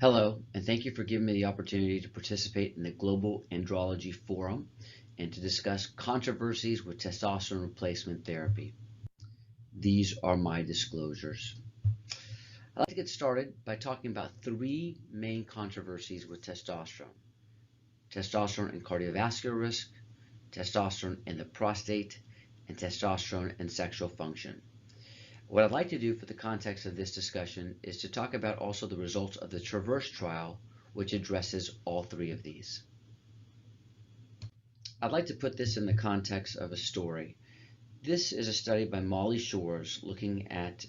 Hello, and thank you for giving me the opportunity to participate in the Global Andrology Forum and to discuss controversies with testosterone replacement therapy. These are my disclosures. I'd like to get started by talking about three main controversies with testosterone. Testosterone and cardiovascular risk, testosterone and the prostate, and testosterone and sexual function. What I'd like to do for the context of this discussion is to talk about also the results of the Traverse trial, which addresses all three of these. I'd like to put this in the context of a story. This is a study by Molly Shores looking at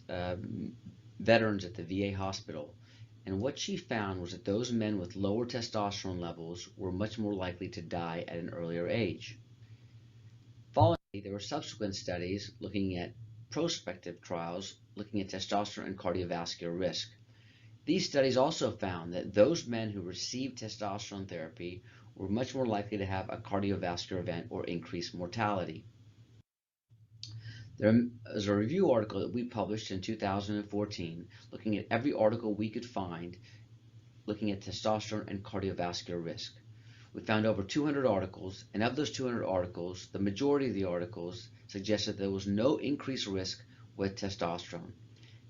veterans at the VA hospital, and what she found was that those men with lower testosterone levels were much more likely to die at an earlier age. Following, there were subsequent studies looking at prospective trials looking at testosterone and cardiovascular risk. These studies also found that those men who received testosterone therapy were much more likely to have a cardiovascular event or increased mortality. There is a review article that we published in 2014 looking at every article we could find looking at testosterone and cardiovascular risk. We found over 200 articles, and of those 200 articles, the majority of the articles suggested there was no increased risk with testosterone.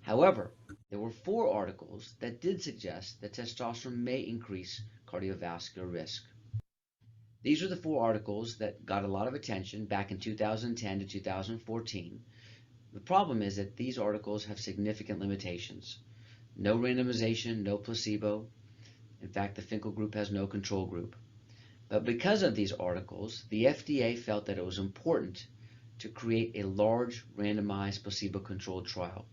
However, there were 4 articles that did suggest that testosterone may increase cardiovascular risk. These are the 4 articles that got a lot of attention back in 2010 to 2014. The problem is that these articles have significant limitations. No randomization, no placebo. In fact, the Finkel group has no control group. But because of these articles, the FDA felt that it was important to create a large randomized placebo-controlled trial.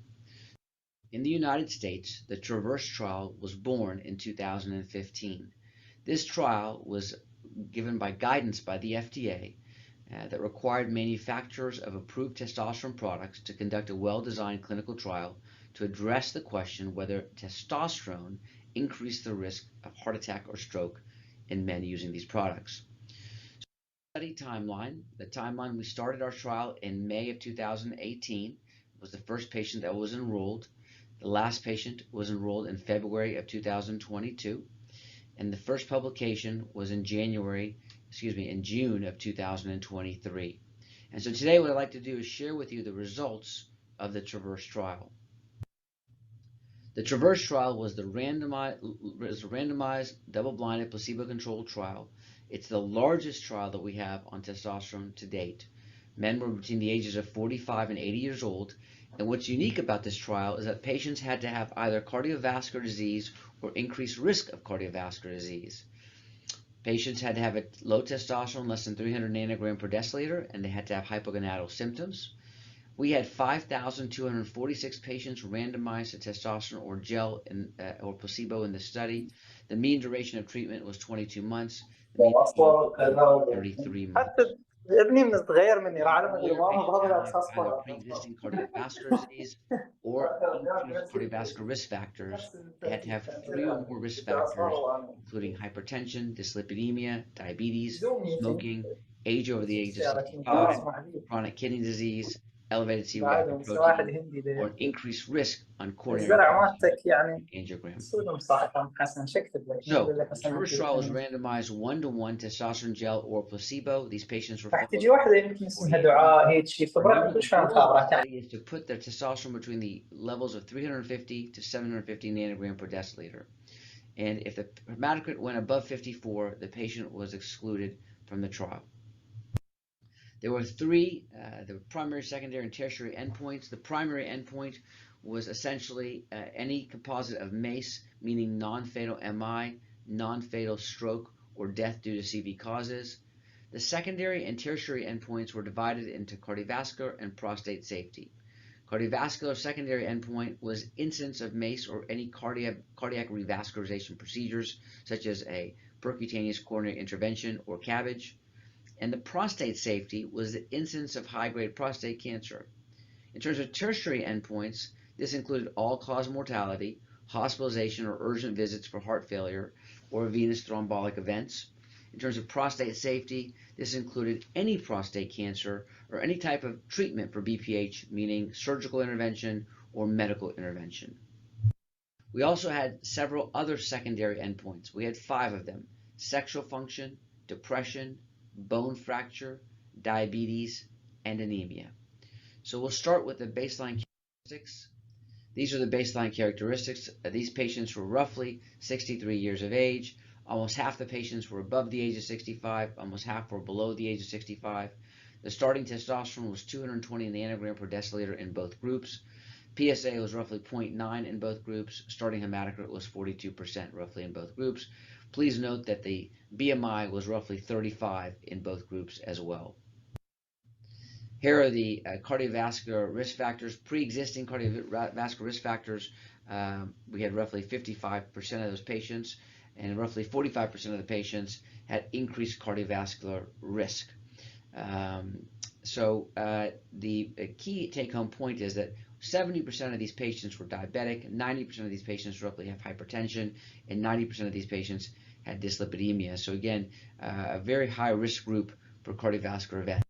In the United States, the Traverse trial was born in 2015. This trial was given by guidance by the FDA that required manufacturers of approved testosterone products to conduct a well-designed clinical trial to address the question whether testosterone increased the risk of heart attack or stroke in men using these products. Study timeline. The timeline, we started our trial in May of 2018, was the first patient that was enrolled. The last patient was enrolled in February of 2022, and the first publication was in June of 2023. And so today what I'd like to do is share with you the results of the Traverse trial. The Traverse trial was a randomized, double-blinded, placebo-controlled trial. It's the largest trial that we have on testosterone to date. Men were between the ages of 45 and 80 years old, and what's unique about this trial is that patients had to have either cardiovascular disease or increased risk of cardiovascular disease. Patients had to have a low testosterone, less than 300 nanogram per deciliter, and they had to have hypogonadal symptoms. We had 5,246 patients randomized to testosterone or gel or placebo in the study. The mean duration of treatment was 22 months. The mean was 33 months. ابني من صغير من العالم اللي Earlier, ماما patients بضرب had اصفر either pre-existing cardiovascular disease or increased cardiovascular risk factors. They had to have 3 or more risk factors, including hypertension, dyslipidemia, diabetes, smoking, age over the age of 65, chronic kidney disease, elevated C-reactive protein, or an increased risk on coronary الزرع مالتك يعني angiogram. صدم صح عم حسن شكتب لك So, the Traverse trial was randomized 1-to-1 testosterone gel or placebo. These patients were راح تجي واحده يمكن اسمها دعاء هيك شيء خبرتك وش فاهم خبرها تحت is to put their testosterone between the levels of 350 to 750 nanogram per deciliter. And if the hematocrit went above 54, the patient was excluded from the trial. There were 3 the primary, secondary, and tertiary endpoints. The primary endpoint was essentially any composite of MACE, meaning non-fatal MI, non-fatal stroke, or death due to CV causes. The secondary and tertiary endpoints were divided into cardiovascular and prostate safety. Cardiovascular secondary endpoint was incidence of MACE or any cardiac revascularization procedures, such as a percutaneous coronary intervention or CABG. And the prostate safety was the incidence of high-grade prostate cancer. In terms of tertiary endpoints, this included all-cause mortality, hospitalization or urgent visits for heart failure or venous thrombotic events. In terms of prostate safety, this included any prostate cancer or any type of treatment for BPH, meaning surgical intervention or medical intervention. We also had several other secondary endpoints. We had 5 of them: sexual function, depression, bone fracture, diabetes, and anemia. So we'll start with the baseline characteristics. These are the baseline characteristics. These patients were roughly 63 years of age. Almost half the patients were above the age of 65. Almost half were below the age of 65. The starting testosterone was 220 nanogram per deciliter in both groups. PSA was roughly 0.9 in both groups. Starting hematocrit was 42% roughly in both groups. Please note that the BMI was roughly 35 in both groups as well. Here are the cardiovascular risk factors, pre-existing cardiovascular risk factors. We had roughly 55% of those patients, and roughly 45% of the patients had increased cardiovascular risk. The key take-home point is that 70% of these patients were diabetic, 90% of these patients roughly have hypertension, and 90% of these patients had dyslipidemia. So again, a very high risk group for cardiovascular events.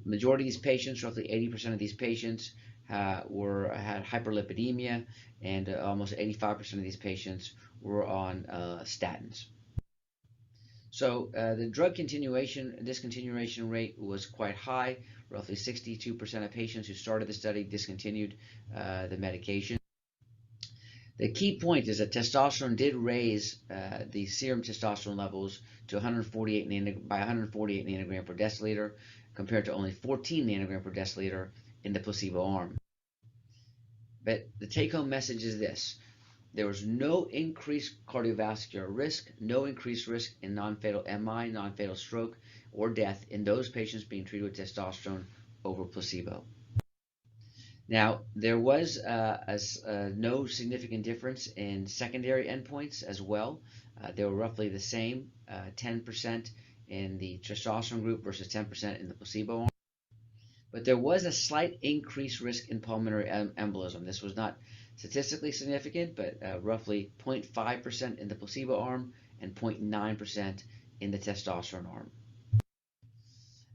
Majority of these patients, roughly 80% of these patients, had hyperlipidemia, and almost 85% of these patients were on statins. So the drug discontinuation rate was quite high. Roughly 62% of patients who started the study discontinued the medication. The key point is that testosterone did raise the serum testosterone levels to 148 nanogram per deciliter, compared to only 14 nanogram per deciliter in the placebo arm. But the take-home message is this: there was no increased cardiovascular risk, no increased risk in non-fatal MI, non-fatal stroke, or death in those patients being treated with testosterone over placebo. Now, there was no significant difference in secondary endpoints as well. They were roughly the same, 10% in the testosterone group versus 10% in the placebo arm. But there was a slight increased risk in pulmonary embolism. This was not statistically significant, but roughly 0.5% in the placebo arm and 0.9% in the testosterone arm.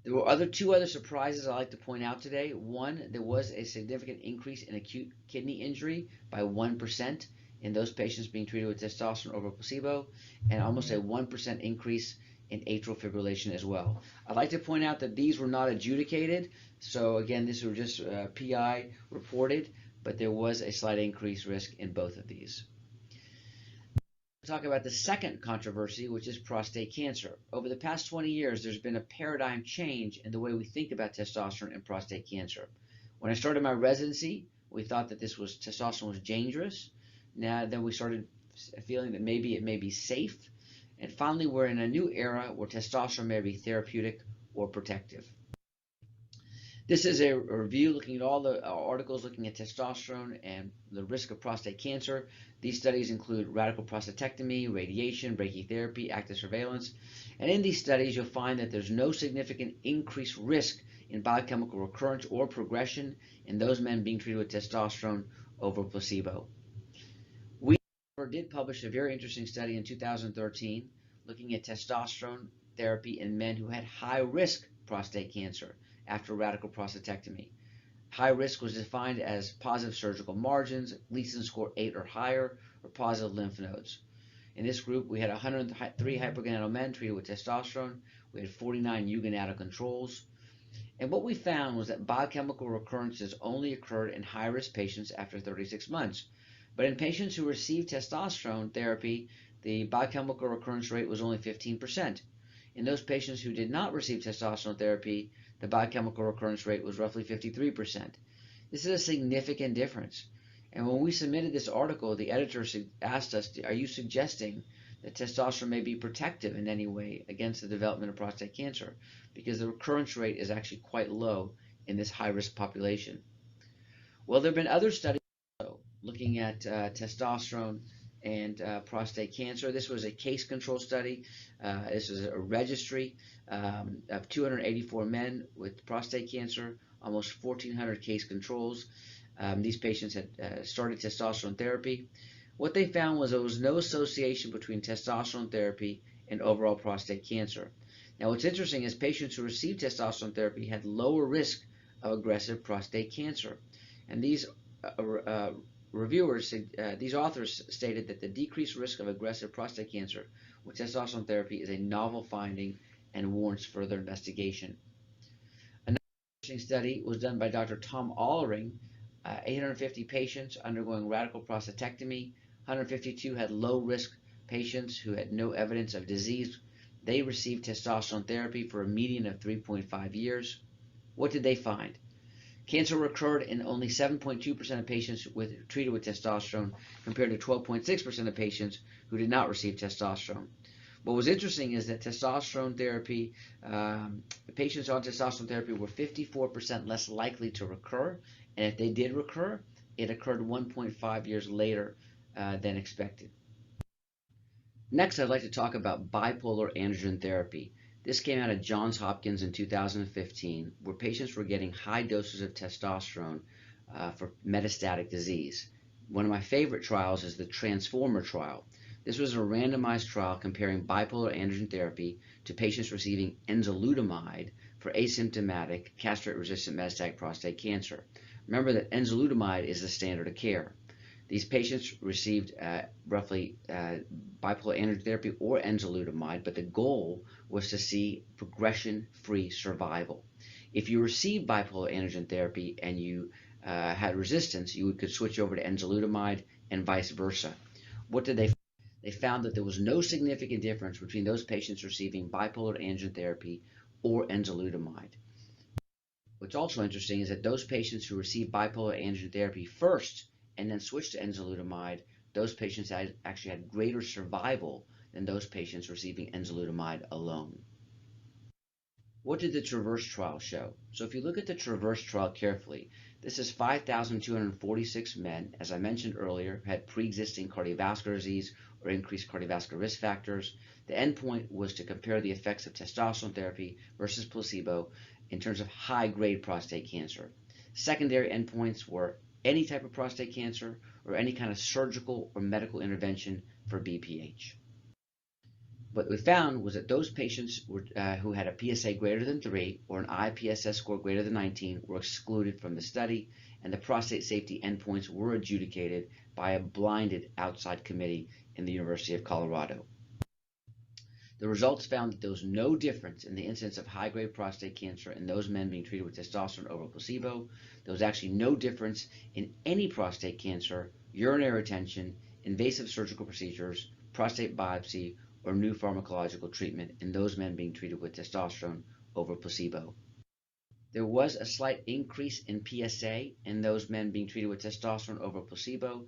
There were two other surprises I'd like to point out today. One, there was a significant increase in acute kidney injury by 1% in those patients being treated with testosterone over placebo, and almost a 1% increase in atrial fibrillation as well. I'd like to point out that these were not adjudicated, so again, these were just PI reported, but there was a slight increased risk in both of these. Talk about the second controversy, which is prostate cancer. Over the past 20 years, there's been a paradigm change in the way we think about testosterone and prostate cancer. When I started my residency, we thought that testosterone was dangerous. Then we started feeling that maybe it may be safe. And finally, we're in a new era where testosterone may be therapeutic or protective. This is a review looking at all the articles looking at testosterone and the risk of prostate cancer. These studies include radical prostatectomy, radiation, brachytherapy, active surveillance. And in these studies, you'll find that there's no significant increased risk in biochemical recurrence or progression in those men being treated with testosterone over placebo. We did publish a very interesting study in 2013 looking at testosterone therapy in men who had high-risk prostate cancer after radical prostatectomy. High risk was defined as positive surgical margins, Gleason score 8 or higher, or positive lymph nodes. In this group, we had 103 hypergonadal men treated with testosterone. We had 49 eugonadal controls. And what we found was that biochemical recurrences only occurred in high-risk patients after 36 months. But in patients who received testosterone therapy, the biochemical recurrence rate was only 15%. In those patients who did not receive testosterone therapy, the biochemical recurrence rate was roughly 53%. This is a significant difference. And when we submitted this article, the editor asked us, are you suggesting that testosterone may be protective in any way against the development of prostate cancer? Because the recurrence rate is actually quite low in this high-risk population. Well, there have been other studies looking at testosterone and prostate cancer. This was a case control study. This is a registry of 284 men with prostate cancer, almost 1,400 case controls. These patients had started testosterone therapy. What they found was there was no association between testosterone therapy and overall prostate cancer. Now, what's interesting is patients who received testosterone therapy had lower risk of aggressive prostate cancer. And these reviewers, these authors stated that the decreased risk of aggressive prostate cancer with testosterone therapy is a novel finding and warrants further investigation. Another interesting study was done by Dr. Tom Allering, 850 patients undergoing radical prostatectomy. 152 had low-risk patients who had no evidence of disease. They received testosterone therapy for a median of 3.5 years. What did they find? Cancer recurred in only 7.2% of patients treated with testosterone compared to 12.6% of patients who did not receive testosterone. What was interesting is that testosterone therapy, patients on testosterone therapy were 54% less likely to recur, and if they did recur, it occurred 1.5 years later than expected. Next, I'd like to talk about bipolar androgen therapy. This came out of Johns Hopkins in 2015, where patients were getting high doses of testosterone for metastatic disease. One of my favorite trials is the Transformer trial. This was a randomized trial comparing bipolar androgen therapy to patients receiving enzalutamide for asymptomatic castrate-resistant metastatic prostate cancer. Remember that enzalutamide is the standard of care. These patients received roughly bipolar androgen therapy or enzalutamide, but the goal was to see progression-free survival. If you received bipolar androgen therapy and you had resistance, you could switch over to enzalutamide and vice versa. What did they find? They found that there was no significant difference between those patients receiving bipolar androgen therapy or enzalutamide. What's also interesting is that those patients who received bipolar androgen therapy first and then switched to enzalutamide, those patients actually had greater survival than those patients receiving enzalutamide alone. What did the Traverse trial show? So if you look at the Traverse trial carefully, this is 5,246 men, as I mentioned earlier, had pre-existing cardiovascular disease or increased cardiovascular risk factors. The endpoint was to compare the effects of testosterone therapy versus placebo in terms of high-grade prostate cancer. Secondary endpoints were any type of prostate cancer or any kind of surgical or medical intervention for BPH. What we found was that those patients who had a PSA greater than 3 or an IPSS score greater than 19 were excluded from the study, and the prostate safety endpoints were adjudicated by a blinded outside committee in the University of Colorado. The results found that there was no difference in the incidence of high-grade prostate cancer in those men being treated with testosterone over placebo. There was actually no difference in any prostate cancer, urinary retention, invasive surgical procedures, prostate biopsy, or new pharmacological treatment in those men being treated with testosterone over placebo. There was a slight increase in PSA in those men being treated with testosterone over placebo.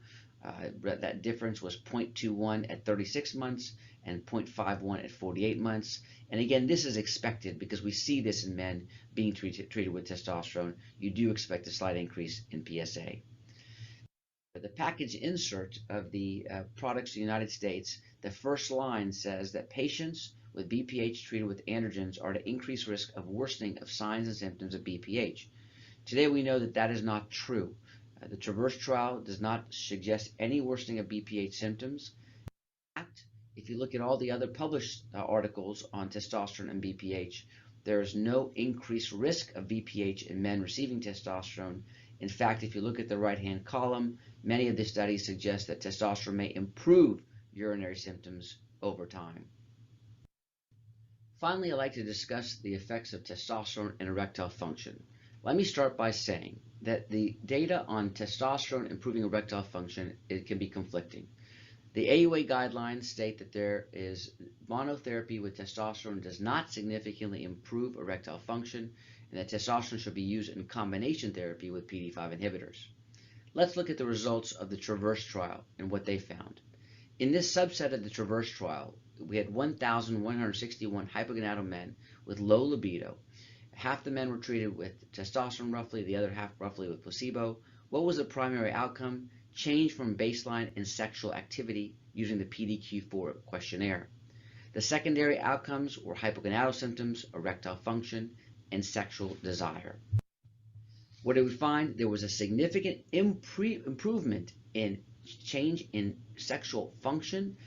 That difference was 0.21 at 36 months and 0.51 at 48 months. And again, this is expected because we see this in men being treated with testosterone. You do expect a slight increase in PSA. The package insert of the products in the United States, the first line says that patients with BPH treated with androgens are at increased risk of worsening of signs and symptoms of BPH. Today we know that that is not true. The Traverse trial does not suggest any worsening of BPH symptoms. In fact, if you look at all the other published articles on testosterone and BPH, there is no increased risk of BPH in men receiving testosterone. In fact, if you look at the right-hand column, many of the studies suggest that testosterone may improve urinary symptoms over time. Finally, I'd like to discuss the effects of testosterone and erectile function. Let me start by saying that the data on testosterone improving erectile function, it can be conflicting. The AUA guidelines state that there is monotherapy with testosterone does not significantly improve erectile function, and that testosterone should be used in combination therapy with PDE5 inhibitors. Let's look at the results of the Traverse trial and what they found. In this subset of the Traverse trial, we had 1,161 hypogonadal men with low libido. Half the men were treated with testosterone roughly, the other half roughly with placebo. What was the primary outcome? Change from baseline in sexual activity using the PDQ-4 questionnaire. The secondary outcomes were hypogonadal symptoms, erectile function, and sexual desire. What did we find? There was a significant improvement in change in sexual function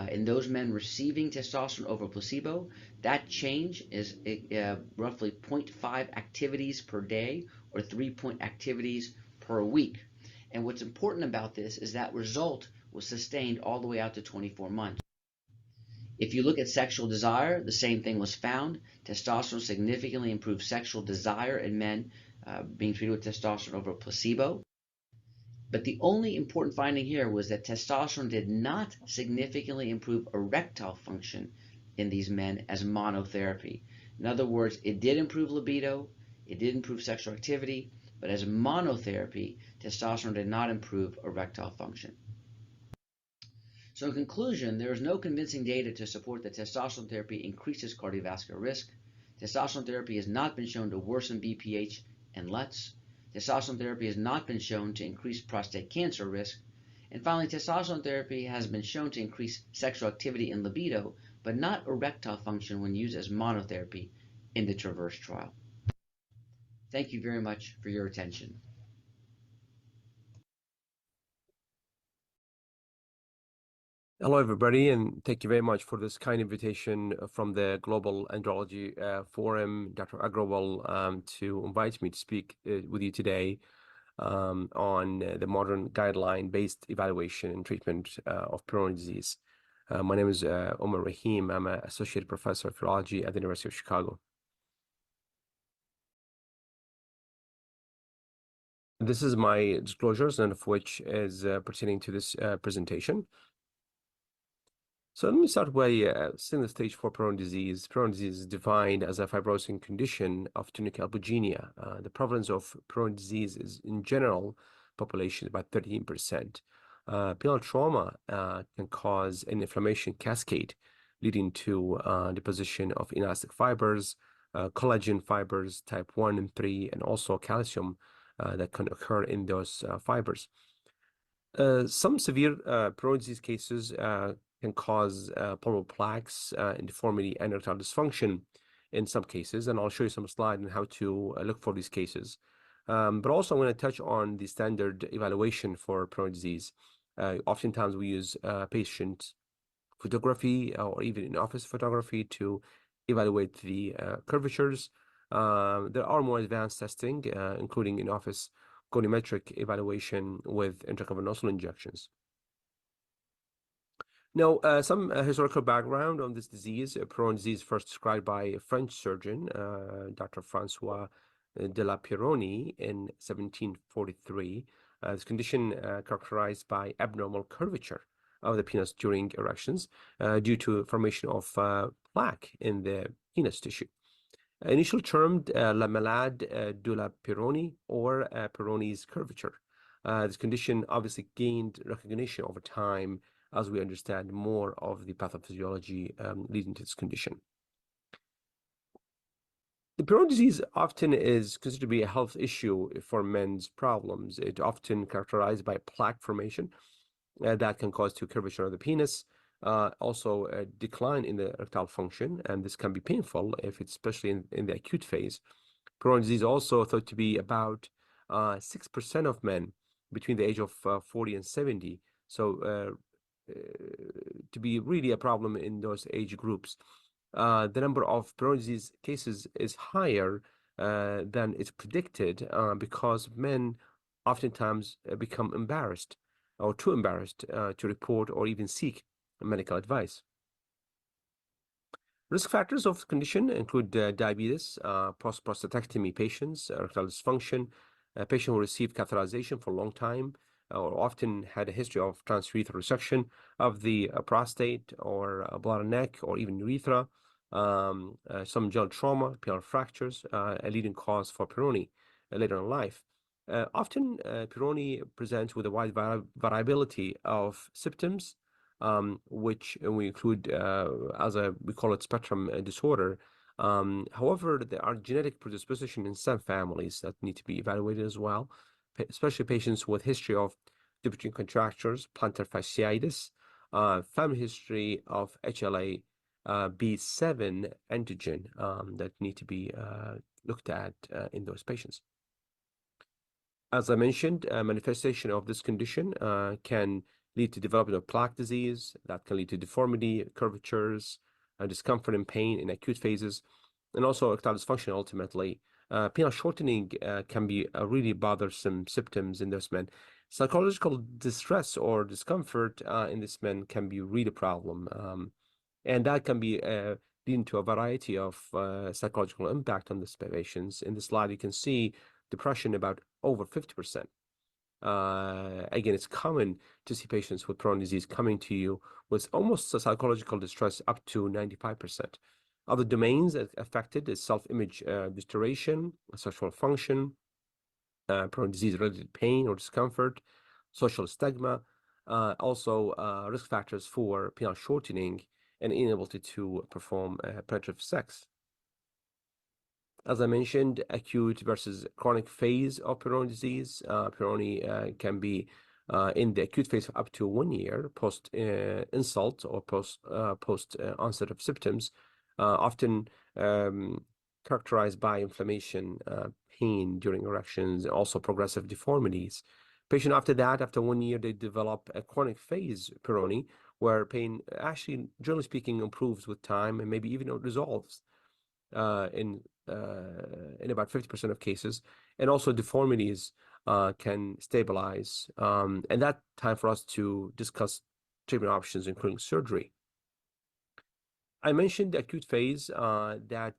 in those men receiving testosterone over placebo. That change is roughly 0.5 activities per day or 3 activities per week. And what's important about this is that result was sustained all the way out to 24 months. If you look at sexual desire, the same thing was found. Testosterone significantly improved sexual desire in men being treated with testosterone over placebo. But the only important finding here was that testosterone did not significantly improve erectile function in these men as monotherapy. In other words, it did improve libido, it did improve sexual activity, but as monotherapy, testosterone did not improve erectile function. So in conclusion, there is no convincing data to support that testosterone therapy increases cardiovascular risk. Testosterone therapy has not been shown to worsen BPH and LUTs. Testosterone therapy has not been shown to increase prostate cancer risk. And finally, testosterone therapy has been shown to increase sexual activity and libido, but not erectile function when used as monotherapy in the TRAVERSE trial. Thank you very much for your attention. Hello, everybody, and thank you very much for this kind invitation from the Global Andrology Forum, Dr. Agrawal, to invite me to speak with you today on the modern guideline-based evaluation and treatment of Peyronie's disease. My name is Omar Rahim. I'm an associate professor of urology at the University of Chicago. This is my disclosures, none of which is pertaining to this presentation. So let me start by setting the stage for Peyronie's disease. Peyronie's disease is defined as a fibrosing condition of tunica albuginea. The prevalence of Peyronie's disease is, in general, population about 13%. Penile trauma can cause an inflammation cascade, leading to deposition of elastic fibers, collagen fibers type 1 and 3, and also calcium that can occur in those fibers. Some severe Peyronie's disease cases can cause pulmonary plaques, deformity, and erectile dysfunction in some cases. And I'll show you some slides on how to look for these cases. But also, I'm going to touch on the standard evaluation for Peyronie's disease. Oftentimes, we use patient photography or even in-office photography to evaluate the curvatures. There are more advanced testing, including in-office goniometric evaluation with intracavernosal injections. Now, some historical background on this disease. Peyronie's disease first described by a French surgeon, Dr. Francois de la Peyronie, in 1743. This condition characterized by abnormal curvature of the penis during erections due to formation of plaque in the penis tissue. Initially termed la malade de la Peyronie or Peyronie's curvature. This condition obviously gained recognition over time as we understand more of the pathophysiology leading to this condition. The Peyronie's disease often is considered to be a health issue for men's problems. It often characterized by plaque formation that can cause to curvature of the penis, also a decline in the erectile function, and this can be painful if it's especially in the acute phase. Peyronie's disease also thought to be about 6% of men between the age of 40 and 70. So to be really a problem in those age groups. The number of Peyronie's disease cases is higher than it's predicted because men oftentimes become embarrassed or too embarrassed to report or even seek medical advice. Risk factors of the condition include diabetes, post-prostatectomy patients, erectile dysfunction, patients who received catheterization for a long time, or often had a history of transurethral resection of the prostate or bladder neck or even urethra, some genital trauma, penile fractures, a leading cause for Peyronie later in life. Often, Peyronie presents with a wide variability of symptoms, which we include we call it spectrum disorder. However, there are genetic predisposition in some families that need to be evaluated as well, especially patients with history of duplicate contractures, plantar fasciitis, family history of HLA B7 antigen that need to be looked at in those patients. As I mentioned, manifestation of this condition can lead to development of plaque disease that can lead to deformity, curvatures, discomfort and pain in acute phases, and also erectile dysfunction ultimately. Penile shortening can be a really bothersome symptoms in those men. Psychological distress or discomfort in this men can be really a problem, and that can be leading to a variety of psychological impact on these patients. In the slide, you can see depression about over 50%. Again, it's common to see patients with Crohn's disease coming to you with almost a psychological distress up to 95%. Other domains affected is self-image deterioration, sexual function, Crohn's disease-related pain or discomfort, social stigma, also risk factors for penile shortening and inability to perform penetrative sex. As I mentioned, acute versus chronic phase of Peyronie disease. Peyronie can be in the acute phase for up to 1 year post insult or post onset of symptoms, often characterized by inflammation, pain during erections, and also progressive deformities. Patient after that, after 1 year, they develop a chronic phase Peyronie, where pain actually, generally speaking, improves with time and maybe even resolves in about 50% of cases, and also deformities can stabilize, and that time for us to discuss treatment options, including surgery. I mentioned the acute phase that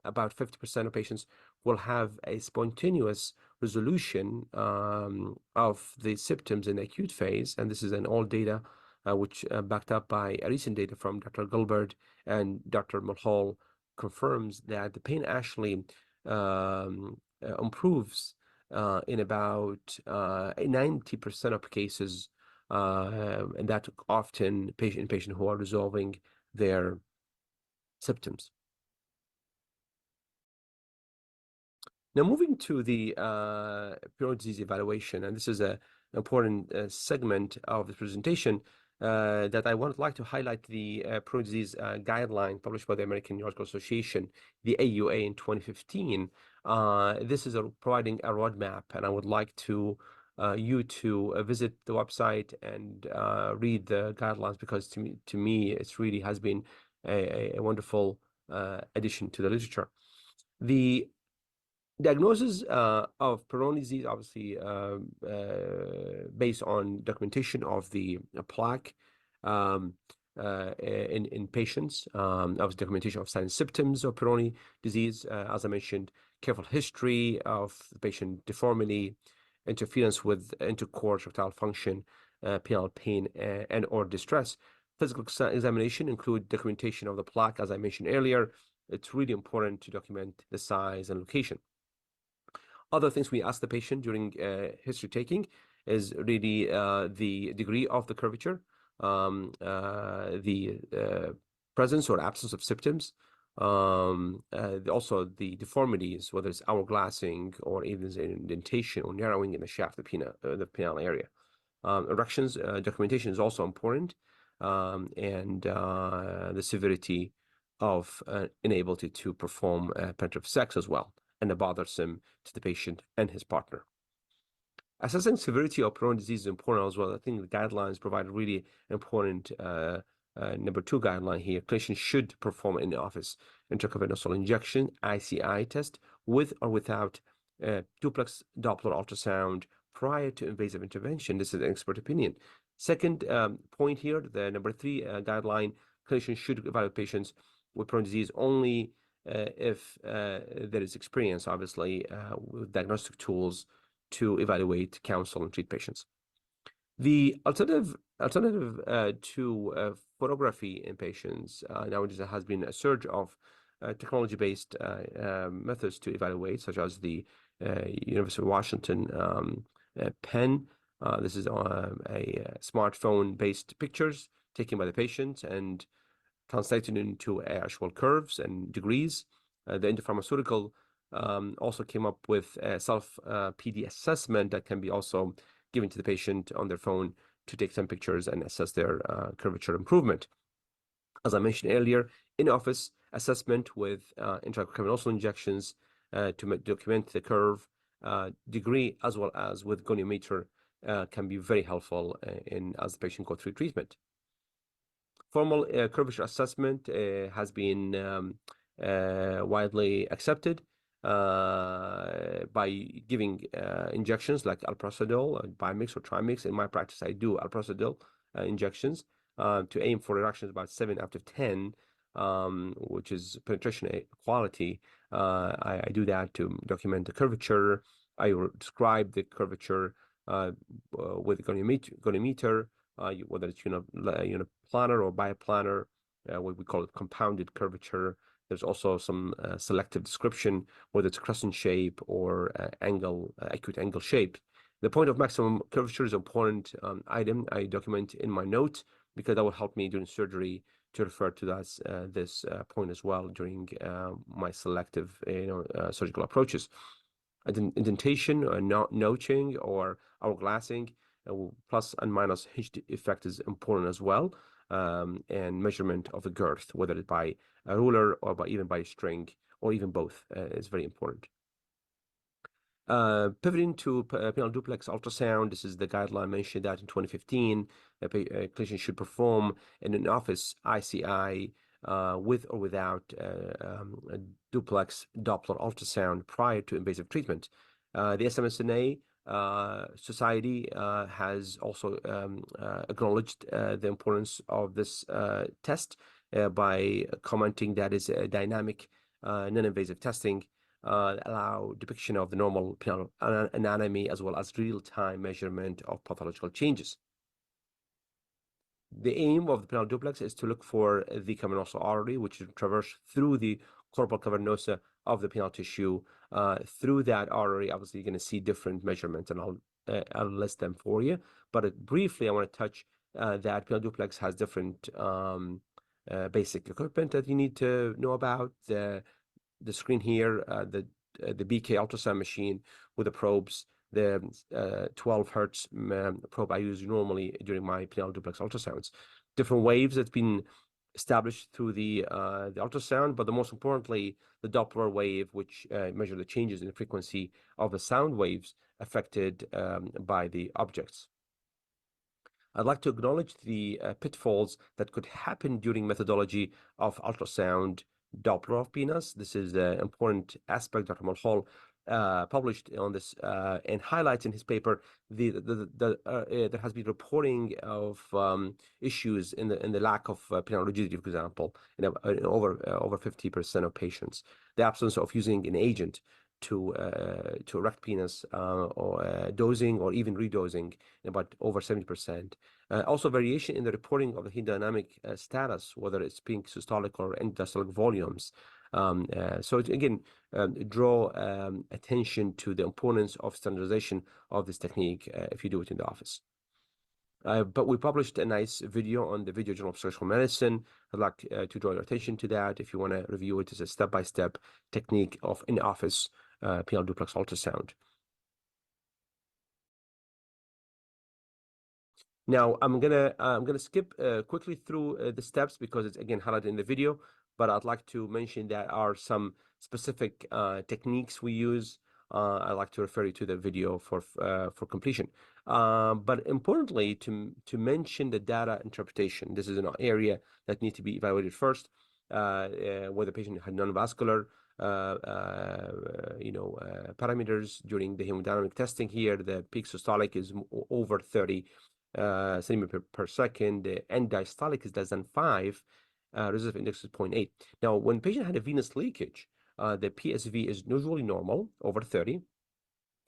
about 50% of patients will have a spontaneous resolution of the symptoms in the acute phase, and this is an old data which backed up by a recent data from Dr. Gilbert and Dr. Mulhall confirms that the pain actually improves in about 90% of cases, and that often patient who are resolving their symptoms. Now, moving to the Peyronie disease evaluation, and this is an important segment of the presentation that I would like to highlight the Peyronie disease guideline published by the American Neurological Association, the AUA, in 2015. This is providing a roadmap, and I would like to you to visit the website and read the guidelines, because to me, it really has been a wonderful addition to the literature. The diagnosis of Peyronie disease, obviously, based on documentation of the plaque in patients, of documentation of signs and symptoms of Peyronie disease, as I mentioned, careful history of the patient deformity, interference with intercourse, erectile function, penile pain, and or distress. Physical examination include documentation of the plaque, as I mentioned earlier. It's really important to document the size and location. Other things we ask the patient during history taking is really the degree of the curvature, the presence or absence of symptoms, also the deformities, whether it's hourglassing or even indentation or narrowing in the shaft of the penile area. Erections documentation is also important, and the severity of inability to perform penetrative sex as well, and the bothersome to the patient and his partner. Assessing severity of Peyronie disease is important as well. I think the guidelines provide a really important number 2 guideline here. Clinicians should perform in the office intracavernosal injection, ICI test, with or without duplex Doppler ultrasound prior to invasive intervention. This is an expert opinion. Second point here, the number 3 guideline, clinicians should evaluate patients with Peyronie disease only if there is experience, obviously, with diagnostic tools to evaluate, counsel, and treat patients. The alternative to photography in patients, nowadays there has been a surge of technology-based methods to evaluate, such as the University of Washington pen. This is a smartphone-based pictures taken by the patient and translated into actual curves and degrees. The Indiopharmaceutical also came up with a self-PD assessment that can be also given to the patient on their phone to take some pictures and assess their curvature improvement. As I mentioned earlier, in-office assessment with intracavernosal injections to document the curve degree, as well as with goniometer, can be very helpful as the patient goes through treatment. Formal curvature assessment has been widely accepted by giving injections like alprazolam, Bimix or Trimix. In my practice, I do alprazolam injections to aim for reductions about 7 out of 10, which is penetration quality. I do that to document the curvature. I will describe the curvature with goniometer, whether it's uniplanar or biplanar, what we call it compounded curvature. There's also some selective description, whether it's crescent shape or acute angle shape. The point of maximum curvature is an important item I document in my note, because that will help me during surgery to refer to this point as well during my selective surgical approaches. Indentation, notching, or hourglassing, plus and minus hinge effect is important as well, and measurement of the girth, whether it's by a ruler or even by a string, or even both, is very important. Pivoting to penile duplex ultrasound, this is the guideline mentioned that in 2015, a clinician should perform in an office ICI with or without a duplex Doppler ultrasound prior to invasive treatment. The SMSNA Society has also acknowledged the importance of this test by commenting that it's a dynamic non-invasive testing, allow depiction of the normal penile anatomy as well as real-time measurement of pathological changes. The aim of the penile duplex is to look for the cavernosa artery, which is traversed through the corporal cavernosa of the penile tissue. Through that artery, obviously, you're going to see different measurements, and I'll list them for you. But briefly, I want to touch that penile duplex has different basic equipment that you need to know about. The screen here, the BK ultrasound machine with the probes, the 12 hertz probe I use normally during my penile duplex ultrasounds. Different waves that's been established through the ultrasound, but the most importantly, the Doppler wave, which measure the changes in the frequency of the sound waves affected by the objects. I'd like to acknowledge the pitfalls that could happen during methodology of ultrasound Doppler of penis. This is an important aspect. Dr. Mulhall published on this and highlights in his paper there has been reporting of issues in the lack of penile rigidity, for example, in over 50% of patients. The absence of using an agent to erect penis or dosing or even redosing in about over 70%. Also variation in the reporting of the hemodynamic status, whether it's peak systolic or end-diastolic volumes. So again, draw attention to the importance of standardization of this technique if you do it in the office. But we published a nice video on the Video Journal of Surgical Medicine. I'd like to draw your attention to that if you want to review it as a step-by-step technique of in-office penile duplex ultrasound. Now I'm gonna skip quickly through the steps because it's again highlighted in the video. But I'd like to mention that are some specific techniques we use. I'd like to refer you to the video for completion. But importantly, to mention the data interpretation. This is an area that needs to be evaluated first, where the patient had non-vascular parameters during the hemodynamic testing. Here, the peak systolic is over 30 centimeter per second. The end diastolic is less than 5. Resistive index is 0.8. Now, when patient had a venous leakage, the PSV is usually normal, over 30,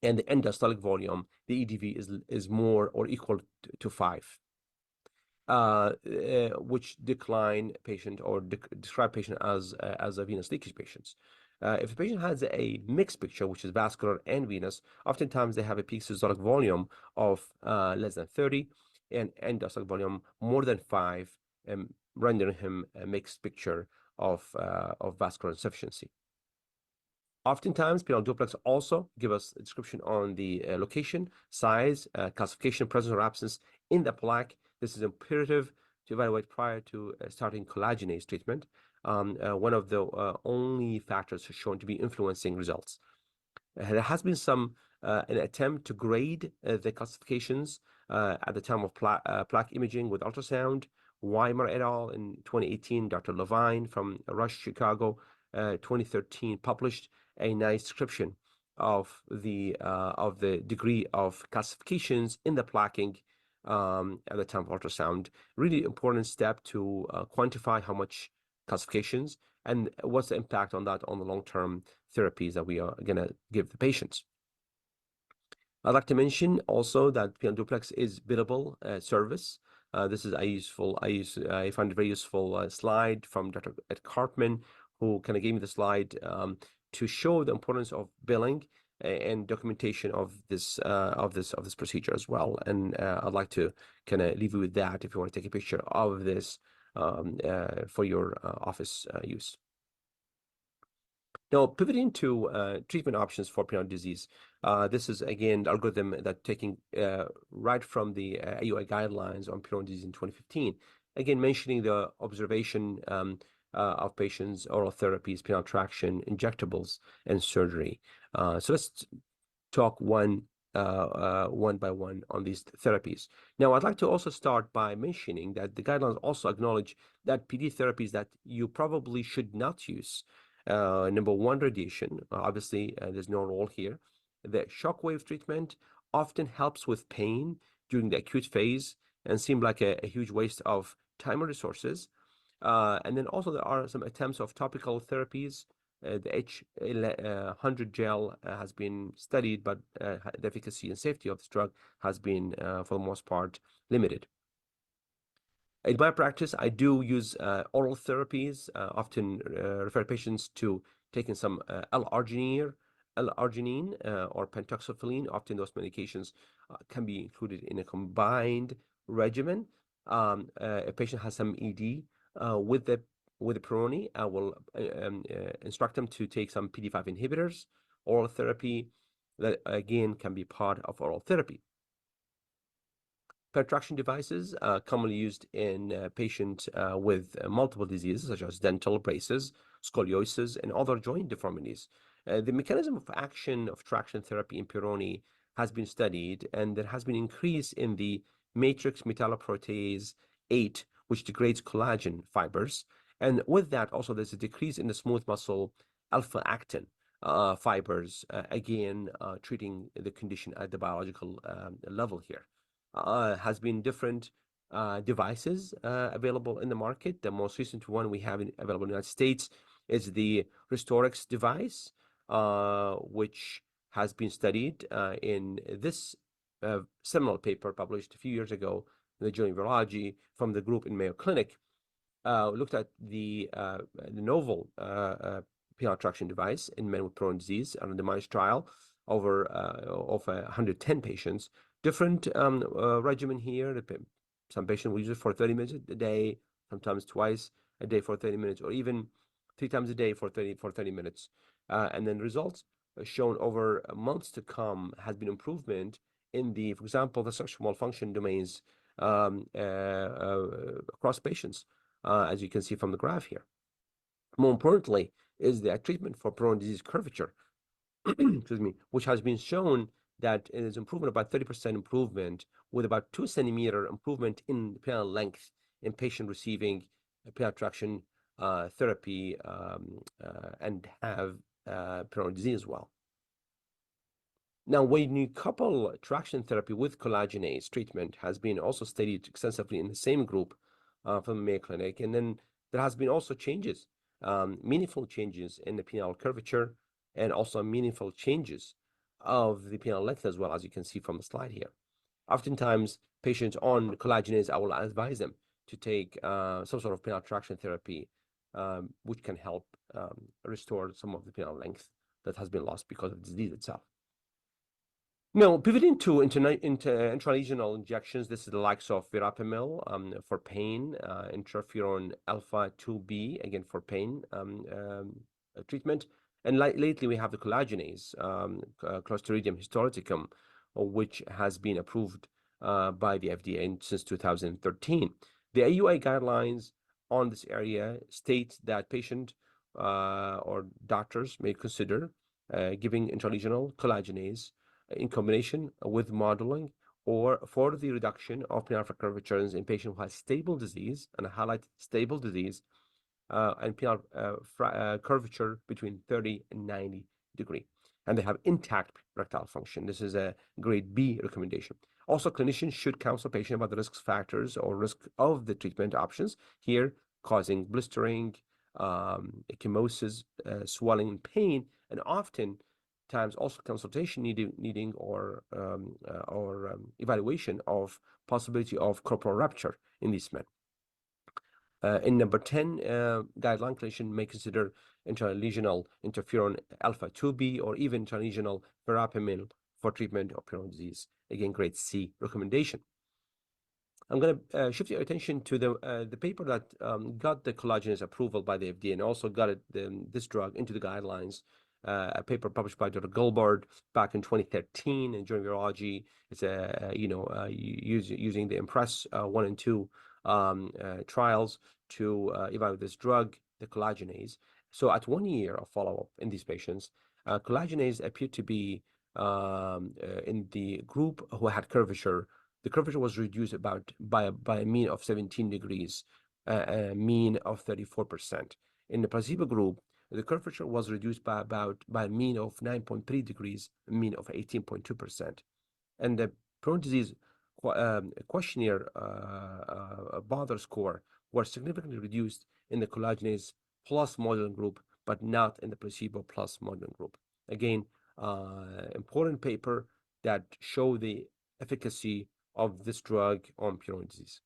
and the end diastolic volume, the EDV, is more or equal to 5, which decline patient or describe patient as a venous leakage patients. If the patient has a mixed picture, which is vascular and venous, oftentimes they have a peak systolic volume of less than 30 and end diastolic volume more than 5, rendering him a mixed picture of vascular insufficiency. Oftentimes, penile duplex also give us a description on the location, size, calcification, presence or absence in the plaque. This is imperative to evaluate prior to starting collagenase treatment. One of the only factors shown to be influencing results. There has been an attempt to grade the calcifications at the time of plaque imaging with ultrasound. Weimer et al. In 2018, Dr. Levine from Rush, Chicago, 2013 published a nice description of the degree of calcifications in the plaquing at the time of ultrasound. Really important step to quantify how much calcifications and what's the impact on that on the long-term therapies that we are going to give the patients. I'd like to mention also that PL Duplex is billable service. This is I find a very useful slide from Dr. Ed Cartman, who kind of gave me the slide to show the importance of billing and documentation of this procedure as well. And I'd like to kind of leave you with that if you want to take a picture of this for your office use. Now, pivoting to treatment options for periodic disease. This is, again, the algorithm that taking right from the AUA guidelines on periodic disease in 2015. Again, mentioning the observation of patients, oral therapies, penile traction, injectables, and surgery. So let's talk one by one on these therapies. Now, I'd like to also start by mentioning that the guidelines also acknowledge that PD therapies that you probably should not use. Number one, radiation. Obviously, there's no role here. The shockwave treatment often helps with pain during the acute phase and seem like a huge waste of time and resources. And then also there are some attempts of topical therapies. The H100 gel has been studied, but the efficacy and safety of this drug has been, for the most part, limited. In my practice, I do use oral therapies, often refer patients to taking some L-arginine or pentoxifylline. Often those medications can be included in a combined regimen. A patient has some ED with the Peyronie, I will instruct them to take some PD-5 inhibitors, oral therapy that again can be part of oral therapy. Penile devices commonly used in patients with multiple diseases such as dental braces, scoliosis, and other joint deformities. The mechanism of action of traction therapy in Peyronie has been studied, and there has been increase in the matrix metalloproteinase 8, which degrades collagen fibers. And with that, also, there's a decrease in the smooth muscle alpha-actin fibers, again, treating the condition at the biological level here. Has been different devices available in the market. The most recent one we have available in the United States is the Restorix device, which has been studied in this seminal paper published a few years ago in the Journal of Urology from the group in Mayo Clinic. Looked at the novel penile traction device in men with Peyronie disease on a randomized trial over of 110 patients. Different regimen here. Some patients will use it for 30 minutes a day, sometimes twice a day for 30 minutes, or even 3 times a day for 30 minutes. And then results shown over months to come has been improvement in the, for example, the sexual malfunction domains across patients, as you can see from the graph here. More importantly, is the treatment for Peyronie disease curvature, excuse me, which has been shown that it is improvement, about 30% improvement, with about 2 centimeter improvement in penile length in patient receiving penile traction therapy and have Peyronie disease as well. Now, when you couple traction therapy with collagenase treatment, has been also studied extensively in the same group from the Mayo Clinic, and then there has been also changes, meaningful changes in the penile curvature, and also meaningful changes of the penile length as well, as you can see from the slide here. Oftentimes, patients on collagenase, I will advise them to take some sort of penile traction therapy, which can help restore some of the penile length that has been lost because of the disease itself. Now, pivoting to intralesional injections, this is the likes of verapamil for pain, interferon alpha 2b, again for pain treatment. And lately, we have the collagenase, Clostridium histolyticum, which has been approved by the FDA since 2013. The AUA guidelines on this area state that patient or doctors may consider giving intralesional collagenase in combination with modeling or for the reduction of penile curvatures in patients who have stable disease, and I highlight stable disease, and penile curvature between 30 and 90 degree, and they have intact erectile function. This is a grade B recommendation. Also, clinicians should counsel patient about the risk factors or risk of the treatment options here, causing blistering, ecchymosis, swelling, pain, and often times also consultation needing or evaluation of possibility of corporal rupture in these men. In number 10, guideline clinician may consider intralesional interferon alpha 2b or even intralesional verapamil for treatment of Peyronie's disease. Again, grade C recommendation. I'm going to shift your attention to the paper that got the collagenase approval by the FDA and also got this drug into the guidelines. A paper published by Dr. Gilbert back in 2013 in Journal of Urology. It's using the Impress 1 and 2 trials to evaluate this drug, the collagenase. So at 1 year of follow-up in these patients, collagenase appeared to be in the group who had curvature. The curvature was reduced by a mean of 17 degrees, a mean of 34%. In the placebo group, the curvature was reduced by a mean of 9.3 degrees, a mean of 18.2%. And the Peyronie's disease questionnaire bother score were significantly reduced in the collagenase plus modeling group, but not in the placebo plus modeling group. Again, important paper that show the efficacy of this drug on Peyronie's disease.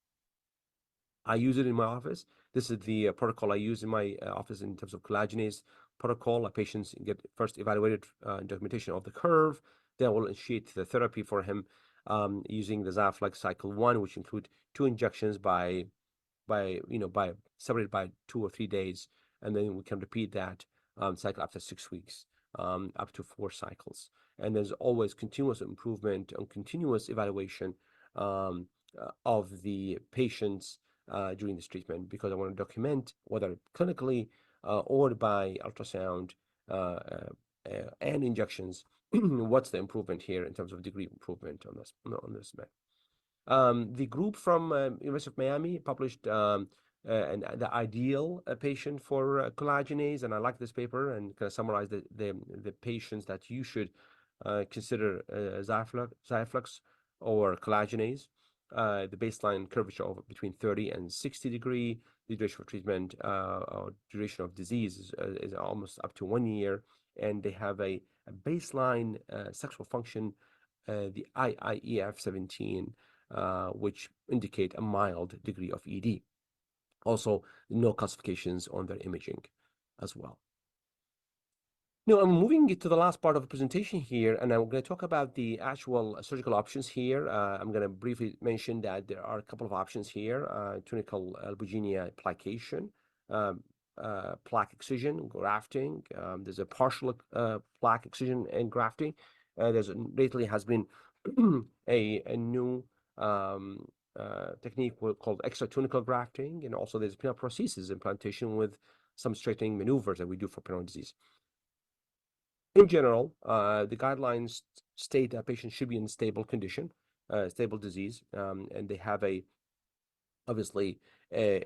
I use it in my office. This is the protocol I use in my office in terms of collagenase protocol. Patients get first evaluated documentation of the curve. Then we'll initiate the therapy for him using the Xiaflex cycle 1, which include 2 injections by separated by 2 or 3 days, and then we can repeat that cycle after 6 weeks, up to 4 cycles. And there's always continuous improvement and continuous evaluation of the patients during this treatment, because I want to document whether clinically or by ultrasound and injections, what's the improvement here in terms of degree of improvement on this man. The group from University of Miami published the ideal patient for collagenase, and I like this paper and kind of summarize the patients that you should consider Xiaflex or collagenase. The baseline curvature of between 30 and 60 degree. The duration of treatment or duration of disease is almost up to 1 year, and they have a baseline sexual function, the IIEF-17, which indicate a mild degree of ED. Also, no calcifications on their imaging as well. Now, I'm moving to the last part of the presentation here, and I'm going to talk about the actual surgical options here. I'm going to briefly mention that there are a couple of options here: tunical albuginia plication, plaque excision, grafting. There's a partial plaque excision and grafting. Lately has been a new technique called extratunical grafting, and also there's penile prosthesis implantation with some straightening maneuvers that we do for Peyronie's disease. In general, the guidelines state that patients should be in stable condition, stable disease, and they have obviously a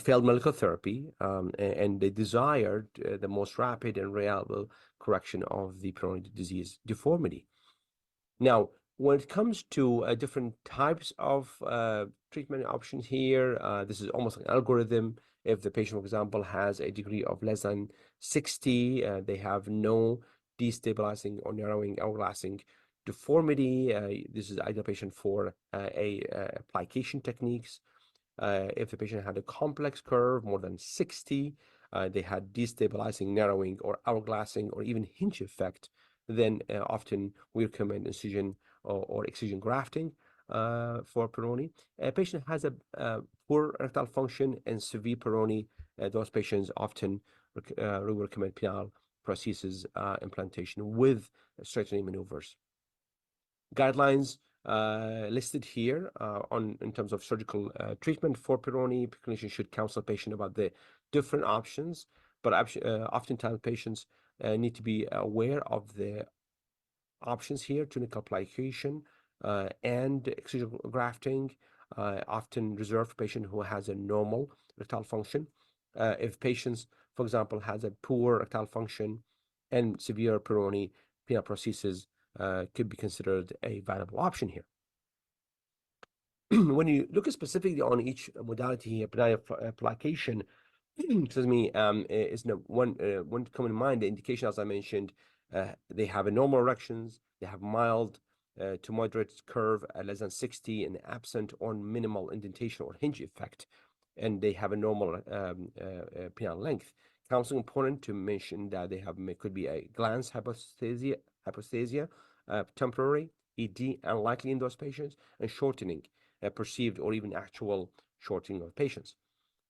failed medical therapy, and they desired the most rapid and reliable correction of the Peyronie's disease deformity. Now, when it comes to different types of treatment options here, this is almost like an algorithm. If the patient, for example, has a degree of less than 60, they have no destabilizing or narrowing hourglassing deformity. This is ideal patient for application techniques. If the patient had a complex curve, more than 60, they had destabilizing, narrowing, or hourglassing, or even hinge effect, then often we recommend incision or excision grafting for Peyronie. A patient has a poor erectile function and severe Peyronie. Those patients often we recommend penile prosthesis implantation with straightening maneuvers. Guidelines listed here in terms of surgical treatment for Peyronie. Clinicians should counsel patient about the different options, but oftentimes patients need to be aware of the options here: tunical plication and excision grafting, often reserved for patient who has a normal erectile function. If patients for example, has a poor erectile function and severe Peyronie penile prosthesis, could be considered a viable option here. When you look specifically on each modality here, penile application, excuse me, is one to come in mind. The indication, as I mentioned, they have a normal erections, they have mild to moderate curve at less than 60 and absent or minimal indentation or hinge effect, and they have a normal penile length. Counseling important to mention that they have could be a glans hypoesthesia, temporary, ED, unlikely in those patients, and shortening, perceived or even actual shortening of patients.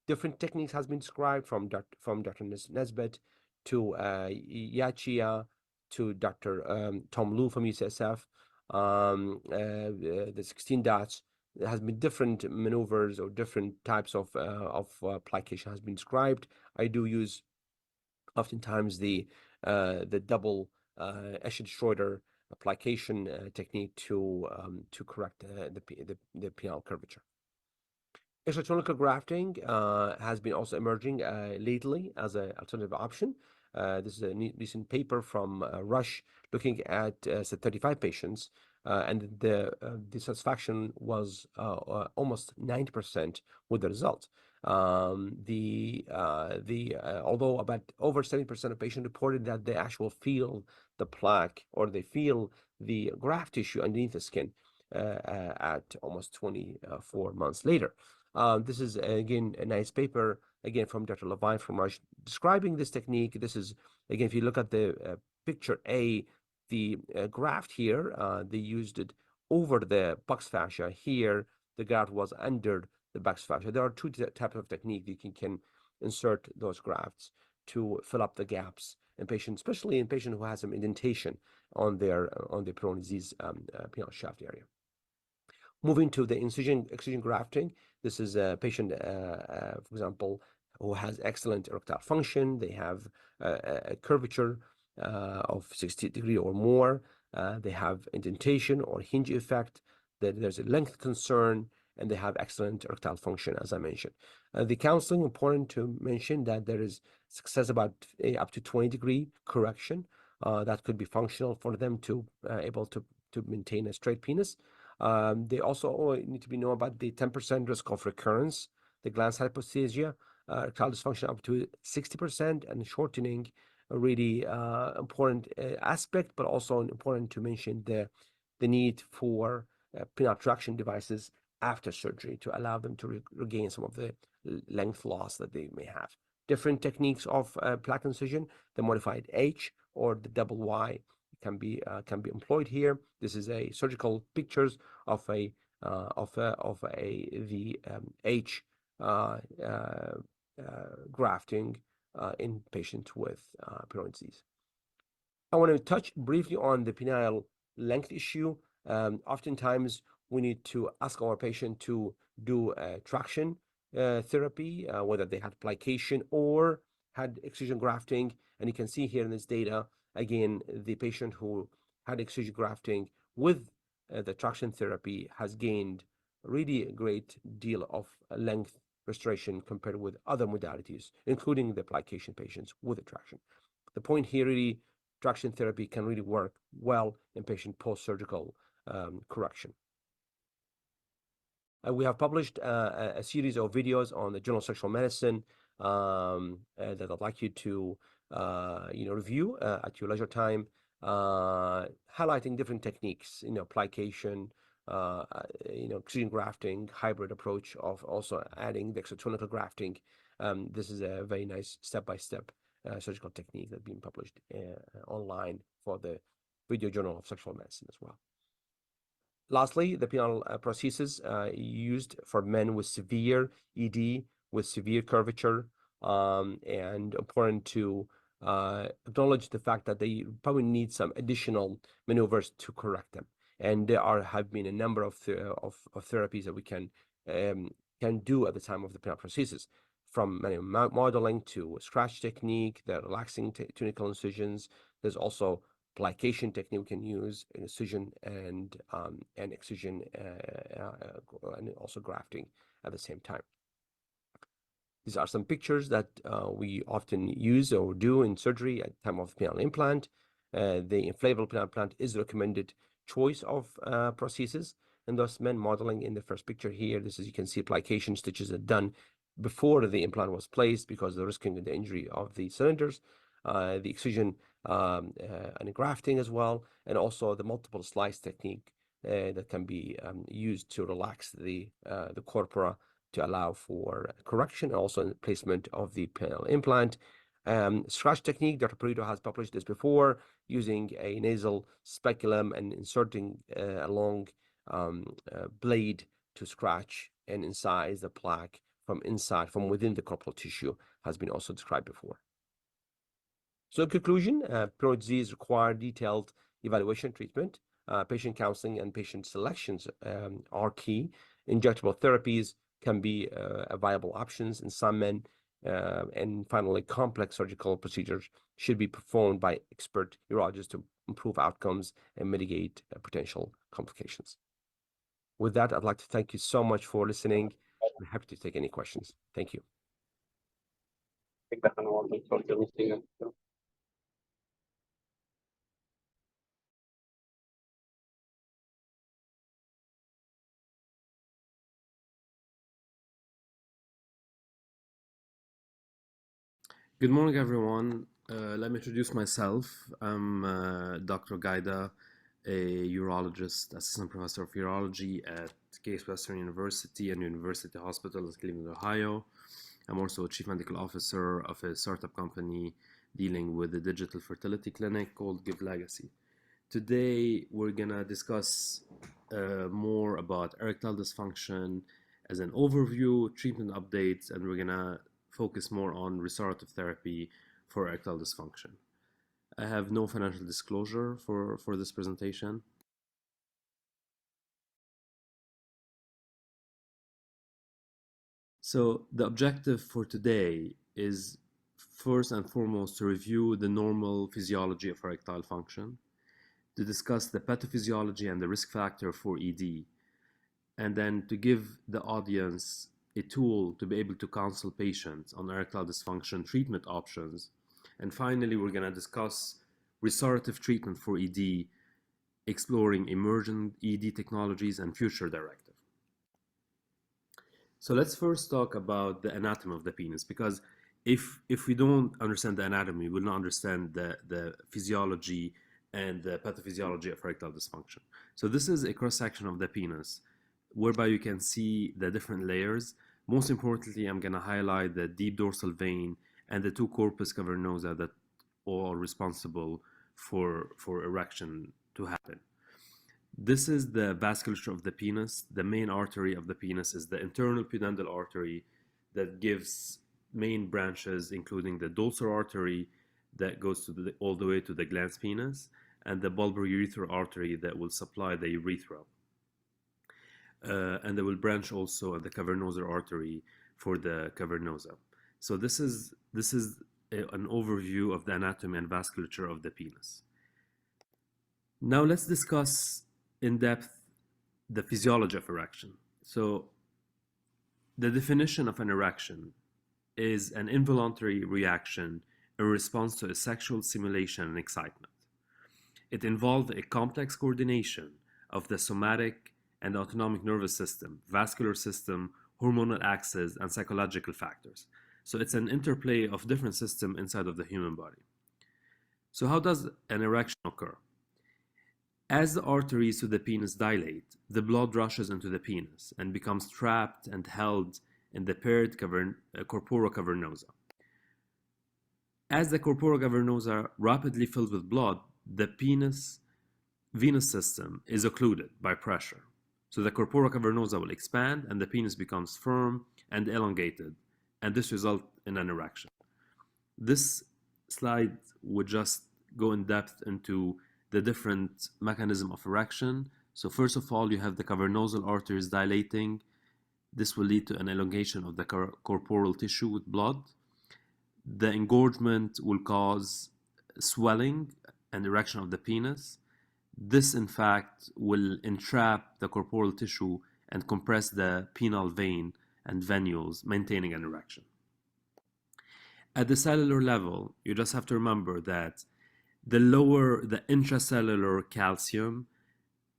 Different techniques has been described from Dr. Nesbitt to Yachia to Dr. Tom Liu from UCSF. The 16 dots. There has been different maneuvers or different types of application has been described. I do use oftentimes the double Esched-Schroeder application technique to correct the penile curvature. Extratonal grafting has been also emerging lately as an alternative option. This is a recent paper from Rush looking at 35 patients, and the satisfaction was almost 90% with the result. Although about over 70% of patients reported that they actually feel the plaque or they feel the graft tissue underneath the skin at almost 24 months later. This is again a nice paper again from Dr. Levine from Rush describing this technique. This is again, if you look at the picture A, the graft here, they used it over the buccal fascia. Here, the graft was under the buccal fascia. There are two types of technique you can insert those grafts to fill up the gaps in patients, especially in patients who has some indentation on their Peyronie disease penile shaft area. Moving to the excision grafting, this is a patient, for example, who has excellent erectile function. They have a curvature of 60 degrees or more. They have indentation or hinge effect. There's a length concern, and they have excellent erectile function, as I mentioned. The counseling, important to mention that there is success about up to 20-degree correction. That could be functional for them to able to maintain a straight penis. They also need to be known about the 10% risk of recurrence, the glans hypoesthesia, erectile dysfunction up to 60%, and shortening, a really important aspect, but also important to mention the need for penile traction devices after surgery to allow them to regain some of the length loss that they may have. Different techniques of plaque incision, the modified H or the double Y can be employed here. This is a surgical pictures of the H grafting in patients with Peyronie disease. I want to touch briefly on the penile length issue. Oftentimes, we need to ask our patient to do traction therapy, whether they had plication or had excision grafting. And you can see here in this data, again, the patient who had excision grafting with the traction therapy has gained really a great deal of length restoration compared with other modalities, including the plication patients with the traction. The point here really, traction therapy can really work well in patient post-surgical correction. We have published a series of videos on the Journal of Sexual Medicine that I'd like you to review at your leisure time, highlighting different techniques, plication, excision grafting, hybrid approach of also adding the exotonical grafting. This is a very nice step-by-step surgical technique that's been published online for the Video Journal of Sexual Medicine as well. Lastly, the penile prosthesis used for men with severe ED, with severe curvature, and important to acknowledge the fact that they probably need some additional maneuvers to correct them. And there have been a number of therapies that we can do at the time of the penile prosthesis, from manual modeling to scratch technique, the relaxing tunical incisions. There's also plication technique we can use, incision and excision, and also grafting at the same time. These are some pictures that we often use or do in surgery at the time of penile implant. The inflatable penile implant is the recommended choice of prosthesis, and thus men modeling in the first picture here. This is, you can see application stitches are done before the implant was placed because of the risking of the injury of the cylinders, the excision and grafting as well, and also the multiple slice technique that can be used to relax the corpora to allow for correction and also placement of the penile implant. Scratch technique, Dr. Perito has published this before, using a nasal speculum and inserting a long blade to scratch and incise the plaque from within the corporal tissue, has been also described before. So in conclusion, Peyronie's disease require detailed evaluation treatment. Patient counseling and patient selections are key. Injectable therapies can be viable options in some men. And finally, complex surgical procedures should be performed by expert urologists to improve outcomes and mitigate potential complications. With that, I'd like to thank you so much for listening. I'm happy to take any questions. Thank you. Good morning, everyone. Let me introduce myself. I'm Dr. Gaida, a urologist, assistant professor of urology at Case Western University and University Hospital in Cleveland, Ohio. I'm also a chief medical officer of a startup company dealing with a digital fertility clinic called Give Legacy. Today, we're gonna discuss more about erectile dysfunction as an overview, treatment updates, and we're gonna focus more on restorative therapy for erectile dysfunction. I have no financial disclosure for this presentation. So the objective for today is first and foremost to review the normal physiology of erectile function, to discuss the pathophysiology and the risk factor for ED, and then to give the audience a tool to be able to counsel patients on erectile dysfunction treatment options. And finally, we're going to discuss restorative treatment for ED, exploring emerging ED technologies and future directive. So let's first talk about the anatomy of the penis, because if we don't understand the anatomy, we'll not understand the physiology and the pathophysiology of erectile dysfunction. So this is a cross-section of the penis, whereby you can see the different layers. Most importantly, I'm going to highlight the deep dorsal vein and the two corpus cavernosa that are responsible for erection to happen. This is the vasculature of the penis. The main artery of the penis is the internal pudendal artery that gives main branches, including the dorsal artery that goes to all the way to the glans penis, and the bulbourethral artery that will supply the urethra. And they will branch also at the cavernosal artery for the cavernosa. So this is an overview of the anatomy and vasculature of the penis. Now let's discuss in depth the physiology of erection. So the definition of an erection is an involuntary reaction in response to a sexual stimulation and excitement. It involves a complex coordination of the somatic and autonomic nervous system, vascular system, hormonal axis, and psychological factors. So it's an interplay of different systems inside of the human body. So how does an erection occur? As the arteries to the penis dilate, the blood rushes into the penis and becomes trapped and held in the paired corpora cavernosa. As the corpora cavernosa rapidly fills with blood, the venous system is occluded by pressure. So the corpora cavernosa will expand and the penis becomes firm and elongated, and this results in an erection. This slide would just go in depth into the different mechanism of erection. So first of all, you have the cavernosal arteries dilating. This will lead to an elongation of the corporal tissue with blood. The engorgement will cause swelling and erection of the penis. This, in fact, will entrap the corporal tissue and compress the penile vein and venules, maintaining an erection. At the cellular level, you just have to remember that the lower the intracellular calcium,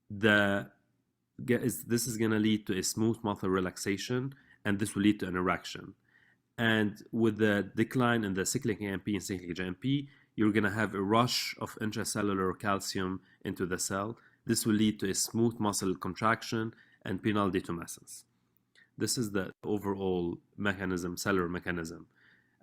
this is going to lead to a smooth muscle relaxation, and this will lead to an erection. And with the decline in the cyclic AMP and cyclic GMP, you're going to have a rush of intracellular calcium into the cell. This will lead to a smooth muscle contraction and penile detumescence. This is the overall mechanism, cellular mechanism.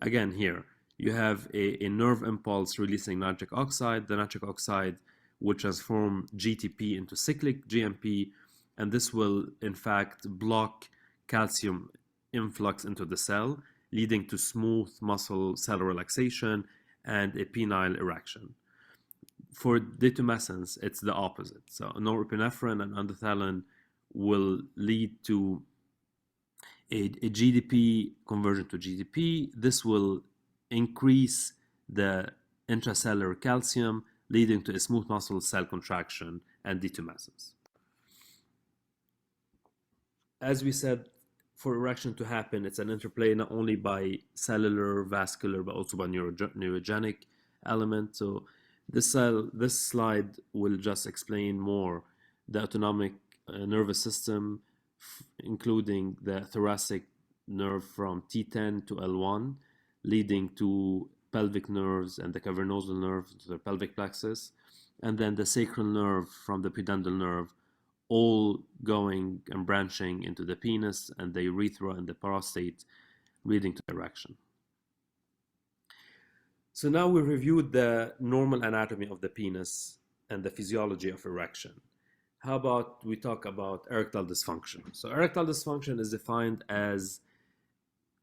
Again, here, you have a nerve impulse releasing nitric oxide. The nitric oxide will transform GTP into cyclic GMP, and this will, in fact, block calcium influx into the cell, leading to smooth muscle cell relaxation and a penile erection. For detumescence, it's the opposite. So norepinephrine and endothelin will lead to a GDP conversion to GDP. This will increase the intracellular calcium, leading to a smooth muscle cell contraction and detumescence. As we said, for erection to happen, it's an interplay not only by cellular, vascular, but also by neurogenic element. So this slide will just explain more the autonomic nervous system, including the thoracic nerve from T10 to L1, leading to pelvic nerves and the cavernosal nerve to the pelvic plexus, and then the sacral nerve from the pudendal nerve, all going and branching into the penis and the urethra and the prostate, leading to erection. So now we reviewed the normal anatomy of the penis and the physiology of erection. How about we talk about erectile dysfunction? So erectile dysfunction is defined as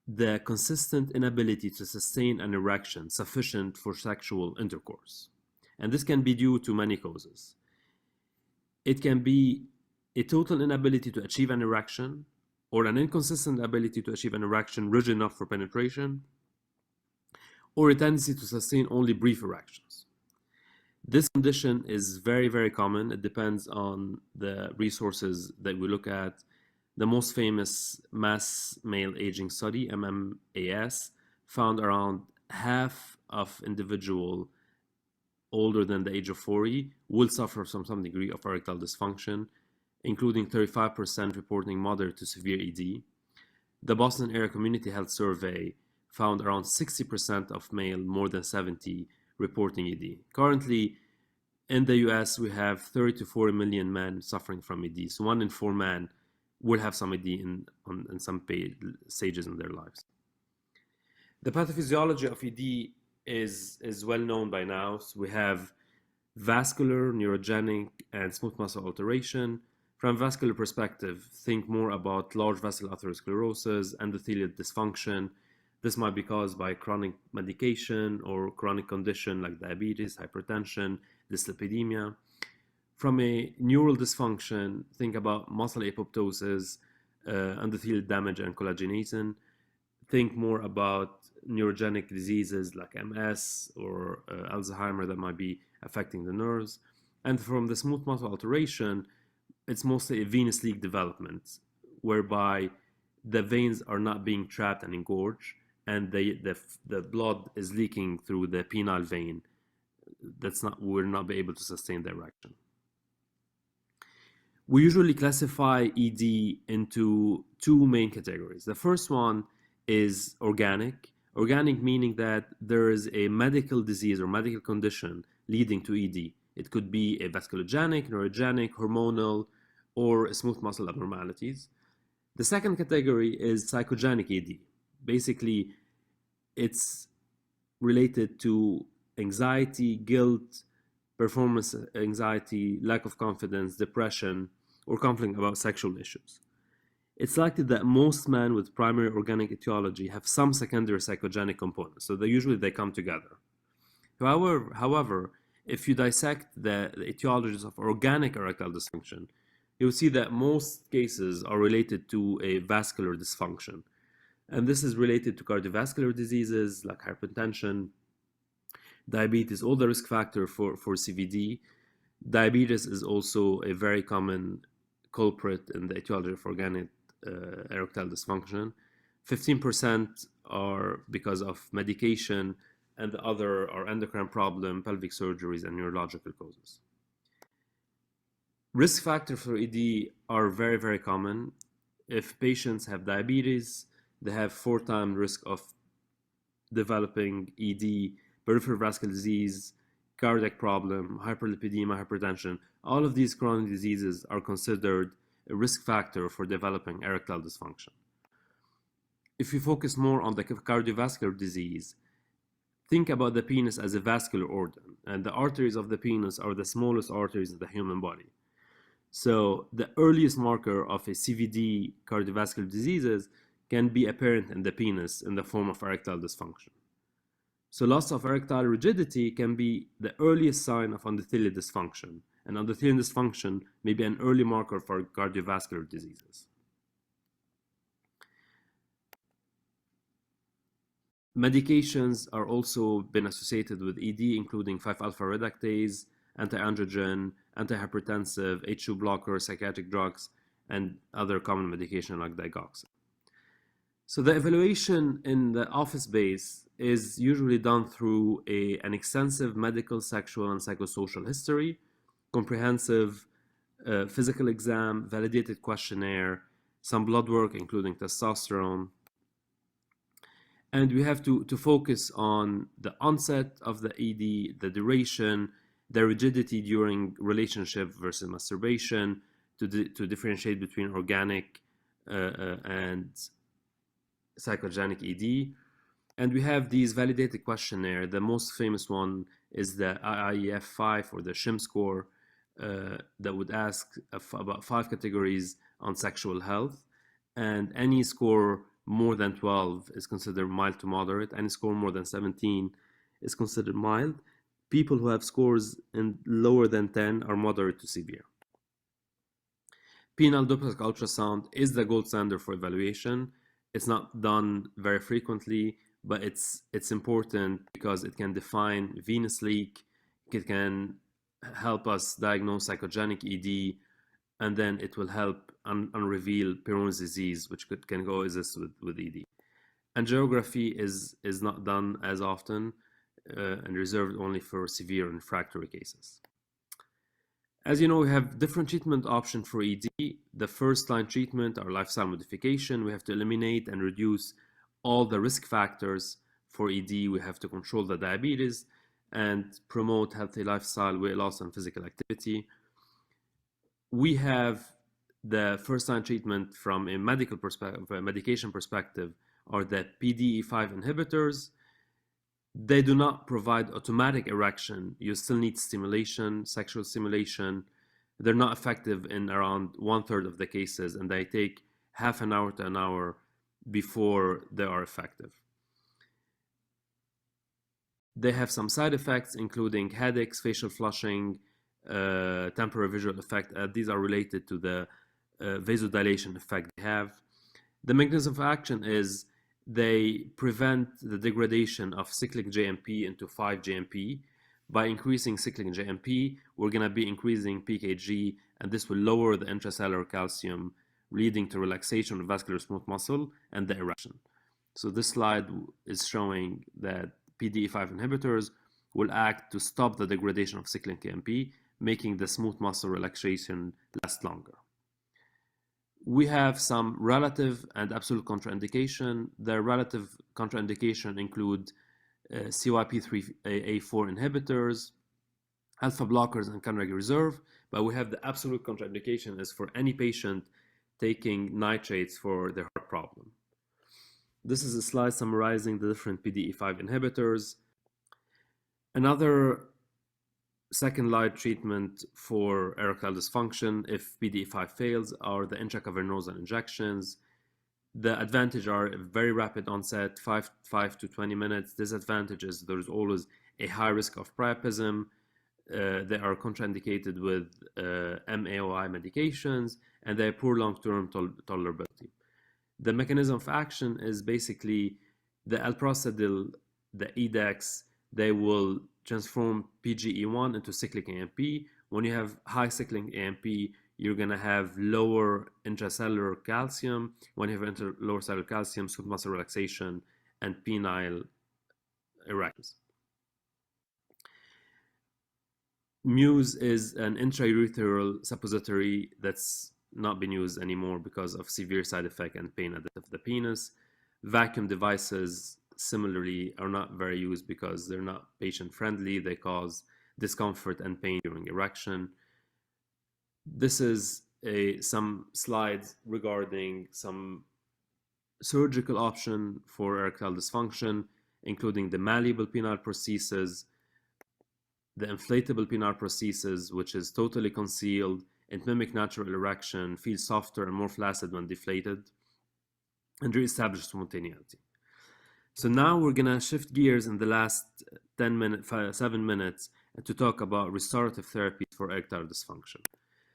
the consistent inability to sustain an erection sufficient for sexual intercourse. And this can be due to many causes. It can be a total inability to achieve an erection, or an inconsistent ability to achieve an erection rigid enough for penetration, or a tendency to sustain only brief erections. This condition is very, very common. It depends on the resources that we look at. The most famous mass male aging study, MMAS, found around half of individuals older than the age of 40 will suffer from some degree of erectile dysfunction, including 35% reporting moderate to severe ED. The Boston Area Community Health Survey found around 60% of male more than 70 reporting ED. Currently, in the US, we have 30 to 40 million men suffering from ED. So 1 in 4 men will have some ED in some stages in their lives. The pathophysiology of ED is well known by now. So we have vascular, neurogenic, and smooth muscle alteration. From a vascular perspective, think more about large vessel atherosclerosis, endothelial dysfunction. This might be caused by chronic medication or chronic condition like diabetes, hypertension, dyslipidemia. From a neural dysfunction, think about muscle apoptosis, endothelial damage, and collagenation. Think more about neurogenic diseases like MS or Alzheimer that might be affecting the nerves. And from the smooth muscle alteration, it's mostly a venous leak development, whereby the veins are not being trapped and engorged, and the blood is leaking through the penile vein. We'll not be able to sustain the erection. We usually classify ED into 2 main categories. The first one is organic. Organic meaning that there is a medical disease or medical condition leading to ED. It could be a vasculogenic, neurogenic, hormonal, or smooth muscle abnormalities. The second category is psychogenic ED. Basically, it's related to anxiety, guilt, performance anxiety, lack of confidence, depression, or conflict about sexual issues. It's likely that most men with primary organic etiology have some secondary psychogenic components, so they come together. However, if you dissect the etiologies of organic erectile dysfunction, you'll see that most cases are related to a vascular dysfunction. And this is related to cardiovascular diseases like hypertension, diabetes, all the risk factor for CVD. Diabetes is also a very common culprit in the etiology of organic erectile dysfunction. 15% are because of medication, and the other are endocrine problem, pelvic surgeries, and neurological causes. Risk factors for ED are very, very common. If patients have diabetes, they have 4-time risk of developing ED, peripheral vascular disease, cardiac problem, hyperlipidemia, hypertension. All of these chronic diseases are considered a risk factor for developing erectile dysfunction. If you focus more on the cardiovascular disease, think about the penis as a vascular organ, and the arteries of the penis are the smallest arteries in the human body. So the earliest marker of a CVD cardiovascular diseases can be apparent in the penis in the form of erectile dysfunction. So loss of erectile rigidity can be the earliest sign of endothelial dysfunction, and endothelial dysfunction may be an early marker for cardiovascular diseases. Medications are also been associated with ED, including 5-alpha reductase, anti-androgen, antihypertensive, H2 blocker, psychiatric drugs, and other common medication like digoxin. So the evaluation in the office base is usually done through an extensive medical, sexual, and psychosocial history, comprehensive physical exam, validated questionnaire, some blood work, including testosterone. And we have to focus on the onset of the ED, the duration, the rigidity during relationship versus masturbation, to differentiate between organic and psychogenic ED. And we have these validated questionnaire. The most famous one is the IIEF-5, or the SHIM score, that would ask about 5 categories on sexual health. And any score more than 12 is considered mild to moderate. Any score more than 17 is considered mild. People who have scores in lower than 10 are moderate to severe. Penile Doppler ultrasound is the gold standard for evaluation. It's not done very frequently, but it's important because it can define venous leak. It can help us diagnose psychogenic ED, and then it will help unreveal Peyronie's disease, which can coexist with ED. Angiography is not done as often and reserved only for severe and refractory cases. As you know, we have different treatment options for ED. The first line treatment are lifestyle modification. We have to eliminate and reduce all the risk factors for ED. We have to control the diabetes and promote healthy lifestyle, weight loss, and physical activity. We have the first line treatment from a medical perspective, a medication perspective, are the PDE5 inhibitors. They do not provide automatic erection. You still need stimulation, sexual stimulation. They're not effective in around 1/3 of the cases, and they take half an hour to an hour before they are effective. They have some side effects, including headaches, facial flushing, temporary visual effect. These are related to the vasodilation effect they have. The mechanism of action is they prevent the degradation of cyclic JMP into 5-GMP. By increasing cyclic JMP, we're going to be increasing PKG, and this will lower the intracellular calcium, leading to relaxation of vascular smooth muscle and the erection. So this slide is showing that PDE5 inhibitors will act to stop the degradation of cyclic JMP, making the smooth muscle relaxation last longer. We have some relative and absolute contraindication. The relative contraindication include CYP3A4 inhibitors, alpha blockers, and cardiac reserve. But we have the absolute contraindication is for any patient taking nitrates for their heart problem. This is a slide summarizing the different PDE5 inhibitors. Another second-line treatment for erectile dysfunction, if PDE5 fails, are the intracavernosal injections. The advantage are a very rapid onset, 5 to 20 minutes. Disadvantage is there is always a high risk of priapism. They are contraindicated with MAOI medications, and they have poor long-term tolerability. The mechanism of action is basically the alprostadil, the EDEX. They will transform PGE1 into cyclic AMP. When you have high cyclic AMP, you're going to have lower intracellular calcium. When you have lower cellular calcium, smooth muscle relaxation and penile erections. Muse is an intraurethral suppository that's not been used anymore because of severe side effect and pain at the penis. Vacuum devices, similarly, are not very used because they're not patient friendly. They cause discomfort and pain during erection. This is some slides regarding some surgical option for erectile dysfunction, including the malleable penile prosthesis, the inflatable penile prosthesis, which is totally concealed. It mimics natural erection, feels softer and more flaccid when deflated, and reestablish spontaneity. So now we're gonna shift gears in the last 7 minutes to talk about restorative therapies for erectile dysfunction.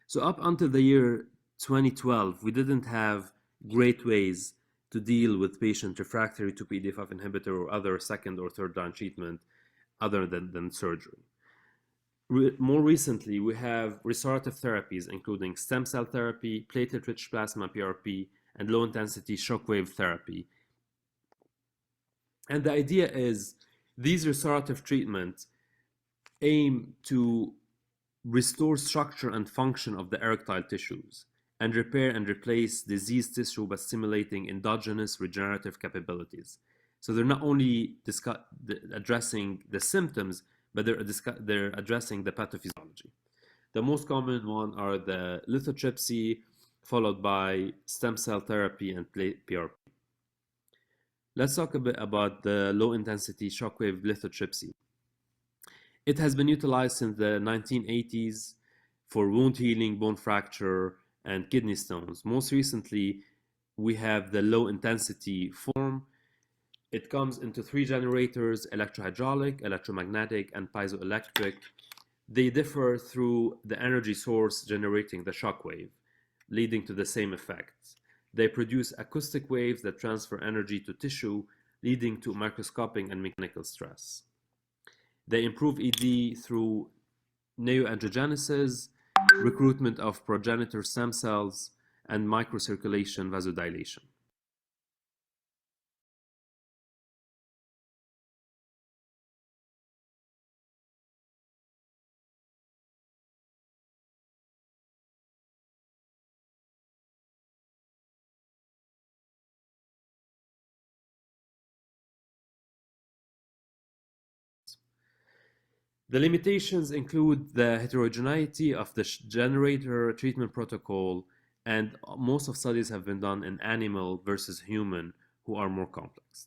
So up until the year 2012, we didn't have great ways to deal with patient refractory to PDE5 inhibitor or other second or third line treatment other than surgery. More recently, we have restorative therapies, including stem cell therapy, platelet-rich plasma PRP, and low-intensity shockwave therapy. And the idea is these restorative treatments aim to restore structure and function of the erectile tissues and repair and replace diseased tissue by stimulating endogenous regenerative capabilities. So they're not only addressing the symptoms, but they're addressing the pathophysiology. The most common one are the lithotripsy, followed by stem cell therapy and PRP. Let's talk a bit about the low-intensity shockwave lithotripsy. It has been utilized since the 1980s for wound healing, bone fracture, and kidney stones. Most recently, we have the low-intensity form. It comes into 3 generators: electrohydraulic, electromagnetic, and piezoelectric. They differ through the energy source generating the shockwave, leading to the same effects. They produce acoustic waves that transfer energy to tissue, leading to microscopic and mechanical stress. They improve ED through neoangiogenesis, recruitment of progenitor stem cells, and microcirculation vasodilation. The limitations include the heterogeneity of the generator treatment protocol, and most of studies have been done in animal versus human, who are more complex.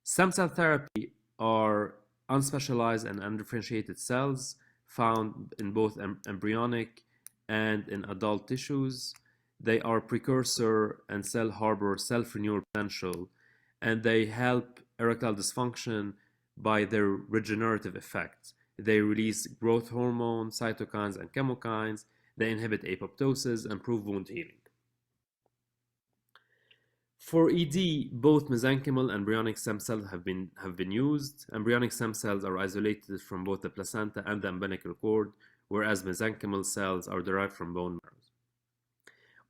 Stem cell therapy are unspecialized and undifferentiated cells found in both embryonic and in adult tissues. They are precursor and cell harbor self-renewal potential, and they help erectile dysfunction by their regenerative effects. They release growth hormone, cytokines, and chemokines. They inhibit apoptosis and improve wound healing. For ED, both mesenchymal and embryonic stem cells have been used. Embryonic stem cells are isolated from both the placenta and the umbilical cord, whereas mesenchymal cells are derived from bone marrow.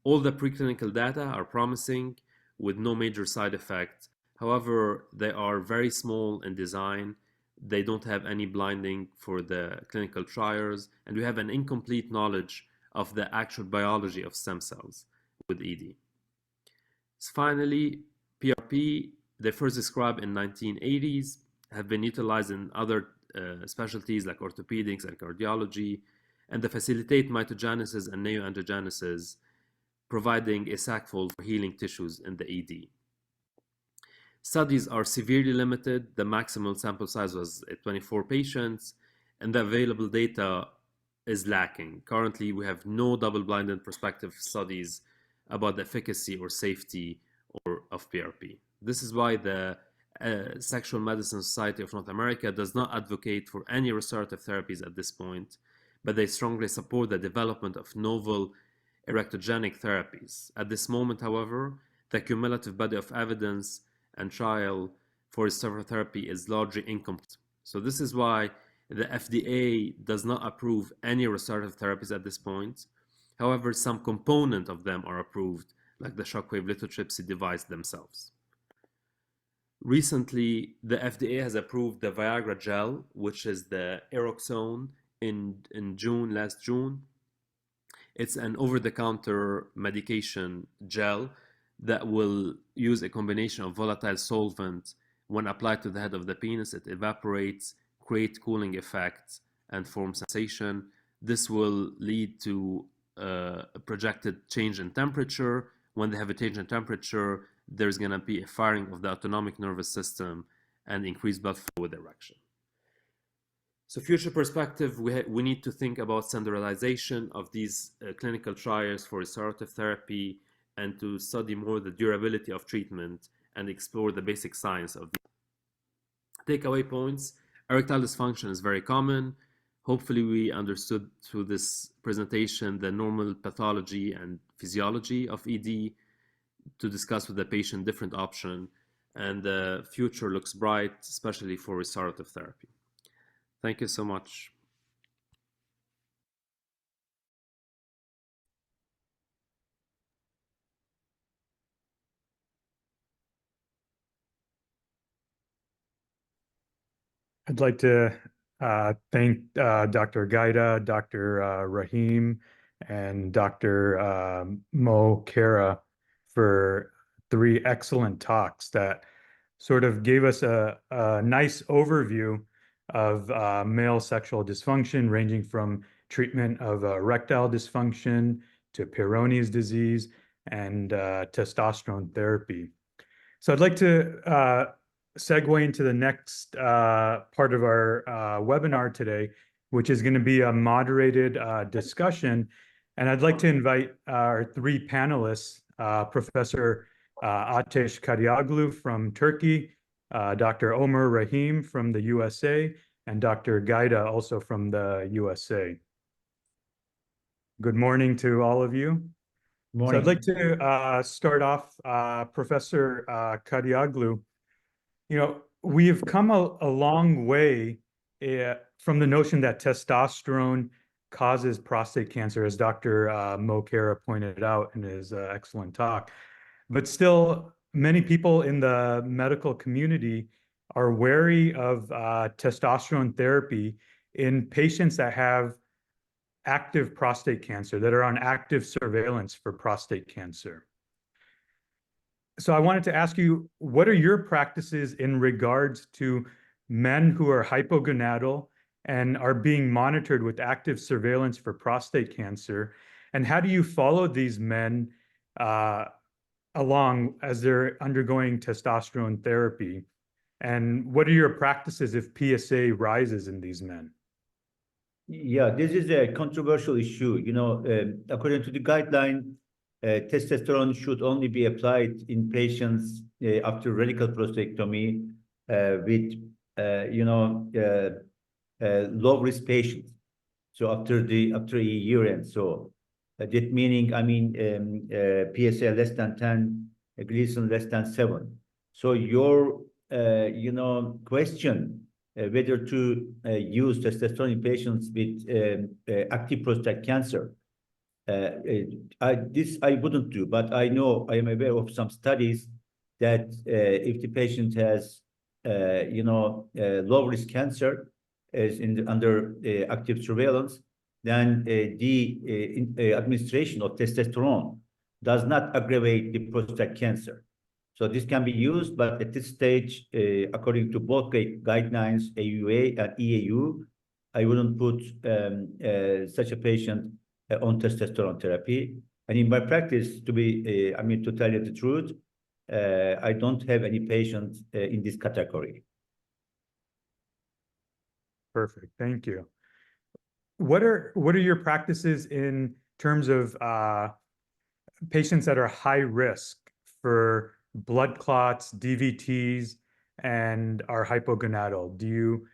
All the preclinical data are promising with no major side effects. However, they are very small in design. They don't have any blinding for the clinical trials, and we have an incomplete knowledge of the actual biology of stem cells with ED. Finally, PRP, they first described in 1980s, have been utilized in other specialties like orthopedics and cardiology, and they facilitate mitogenesis and neoangiogenesis, providing a sackfold for healing tissues in the ED. Studies are severely limited. The maximal sample size was 24 patients, and the available data is lacking. Currently, we have no double-blinded prospective studies about the efficacy or safety of PRP. This is why the Sexual Medicine Society of North America does not advocate for any restorative therapies at this point, but they strongly support the development of novel erectogenic therapies. At this moment, however, the cumulative body of evidence and trial for restorative therapy is largely incomplete. So this is why the FDA does not approve any restorative therapies at this point. However, some component of them are approved, like the shockwave lithotripsy device themselves. Recently, the FDA has approved the Viagra gel, which is the Eroxone, in last June. It's an over-the-counter medication gel that will use a combination of volatile solvent. When applied to the head of the penis, it evaporates, create cooling effects, and form sensation. This will lead to a projected change in temperature. When they have a change in temperature, there's going to be a firing of the autonomic nervous system and increased blood flow with erection. So future perspective, we need to think about standardization of these clinical trials for restorative therapy and to study more the durability of treatment and explore the basic science of the takeaway points. Erectile dysfunction is very common. Hopefully we understood through this presentation the normal pathology and physiology of ED, to discuss with the patient different option, and the future looks bright, especially for restorative therapy. Thank you so much. I'd like to thank Dr. Gaida, Dr. Rahim, and Dr. Mo Kara for 3 excellent talks that sort of gave us a nice overview of male sexual dysfunction, ranging from treatment of erectile dysfunction to Peyronie's disease and testosterone therapy. So I'd like to segue into the next part of our webinar today, which is going to be a moderated discussion. And I'd like to invite our 3 panelists, Professor Ateş Kadioglu from Turkey, Dr. Omer Rahim from the USA, and Dr. Gaida also from the USA. Good morning to all of you. Morning. So I'd like to start off, Professor Kadioglu. You know, we have come a long way from the notion that testosterone causes prostate cancer, as Dr. Mo Kara pointed out in his excellent talk. But still, many people in the medical community are wary of testosterone therapy in patients that have active prostate cancer, that are on active surveillance for prostate cancer. So I wanted to ask you, what are your practices in regards to men who are hypogonadal and are being monitored with active surveillance for prostate cancer? And how do you follow these men along as they're undergoing testosterone therapy? And what are your practices if PSA rises in these men? Yeah, this is a controversial issue. You know, according to the guideline, testosterone should only be applied in patients after radical prostatectomy with, low-risk patients. So after a year and so, that meaning, I mean, PSA less than 10, Gleason less than 7. So your, question whether to use testosterone in patients with active prostate cancer. This I wouldn't do, but I know, I am aware of some studies that if the patient has, low-risk cancer is under active surveillance, then the administration of testosterone does not aggravate the prostate cancer. So this can be used, but at this stage, according to both guidelines, AUA and EAU, I wouldn't put such a patient on testosterone therapy. And in my practice, to tell you the truth, I don't have any patients in this category. Perfect, thank you. What are your practices in terms of patients that are high risk for blood clots, DVTs, and are hypogonadal? Do you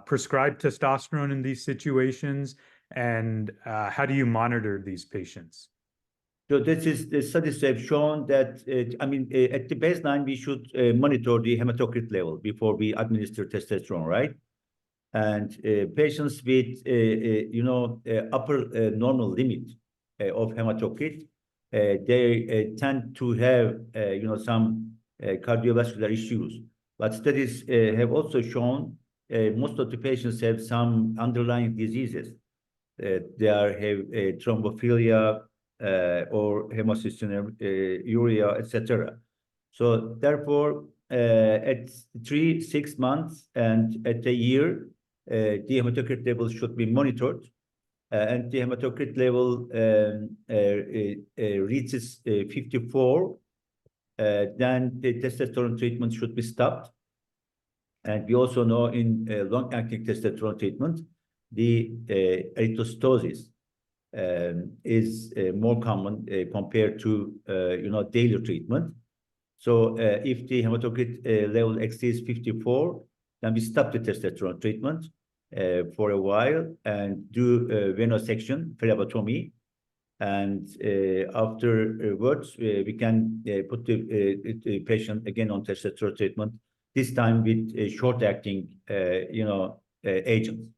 prescribe testosterone in these situations? And how do you monitor these patients? So the studies have shown that, at the baseline, we should monitor the hematocrit level before we administer testosterone, right? And patients with, upper normal limit of hematocrit, they tend to have, some cardiovascular issues. But studies have also shown most of the patients have some underlying diseases. They have thrombophilia or homocystinuria, etc. So therefore, at 3, 6 months and at a year, the hematocrit level should be monitored. And the hematocrit level reaches 54, then the testosterone treatment should be stopped. And we also know in long-acting testosterone treatment, the erythrostosis is more common compared to daily treatment. So if the hematocrit level exceeds 54, then we stop the testosterone treatment for a while and do venosection, phlebotomy. And afterwards, we can put the patient again on testosterone treatment, this time with short-acting, agents.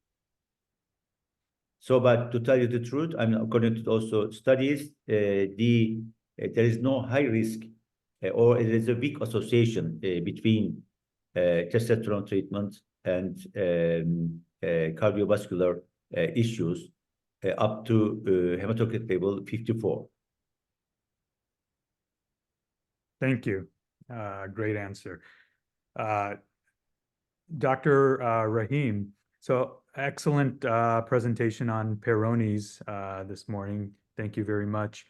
So, but to tell you the truth, I mean, according to also studies, there is no high risk or it is a weak association between testosterone treatment and cardiovascular issues up to hematocrit level 54. Thank you. Great answer. Dr. Rahim, so excellent presentation on Peyronie's this morning. Thank you very much.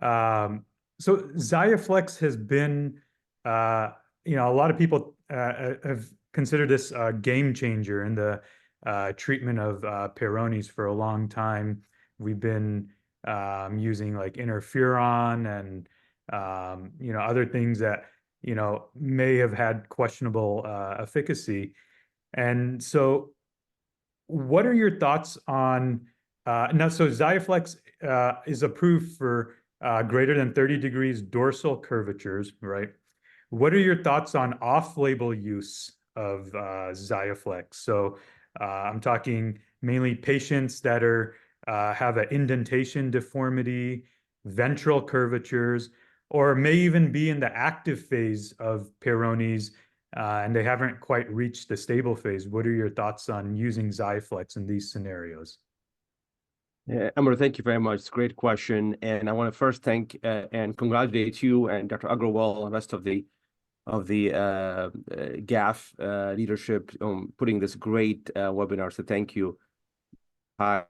So Xiaflex has been, a lot of people have considered this a game changer in the treatment of Peyronie's for a long time. We've been using like interferon and, other things that, may have had questionable efficacy. And so what are your thoughts on, now, so Xiaflex is approved for greater than 30 degrees dorsal curvatures, right? What are your thoughts on off-label use of Xiaflex? So I'm talking mainly patients that are have an indentation deformity, ventral curvatures, or may even be in the active phase of Peyronie's and they haven't quite reached the stable phase. What are your thoughts on using Xiaflex in these scenarios? Amar, thank you very much. It's a great question. And I want to first thank and congratulate you and Dr. Agrawal and the rest of the GAF leadership on putting this great webinar. So thank you. Hi.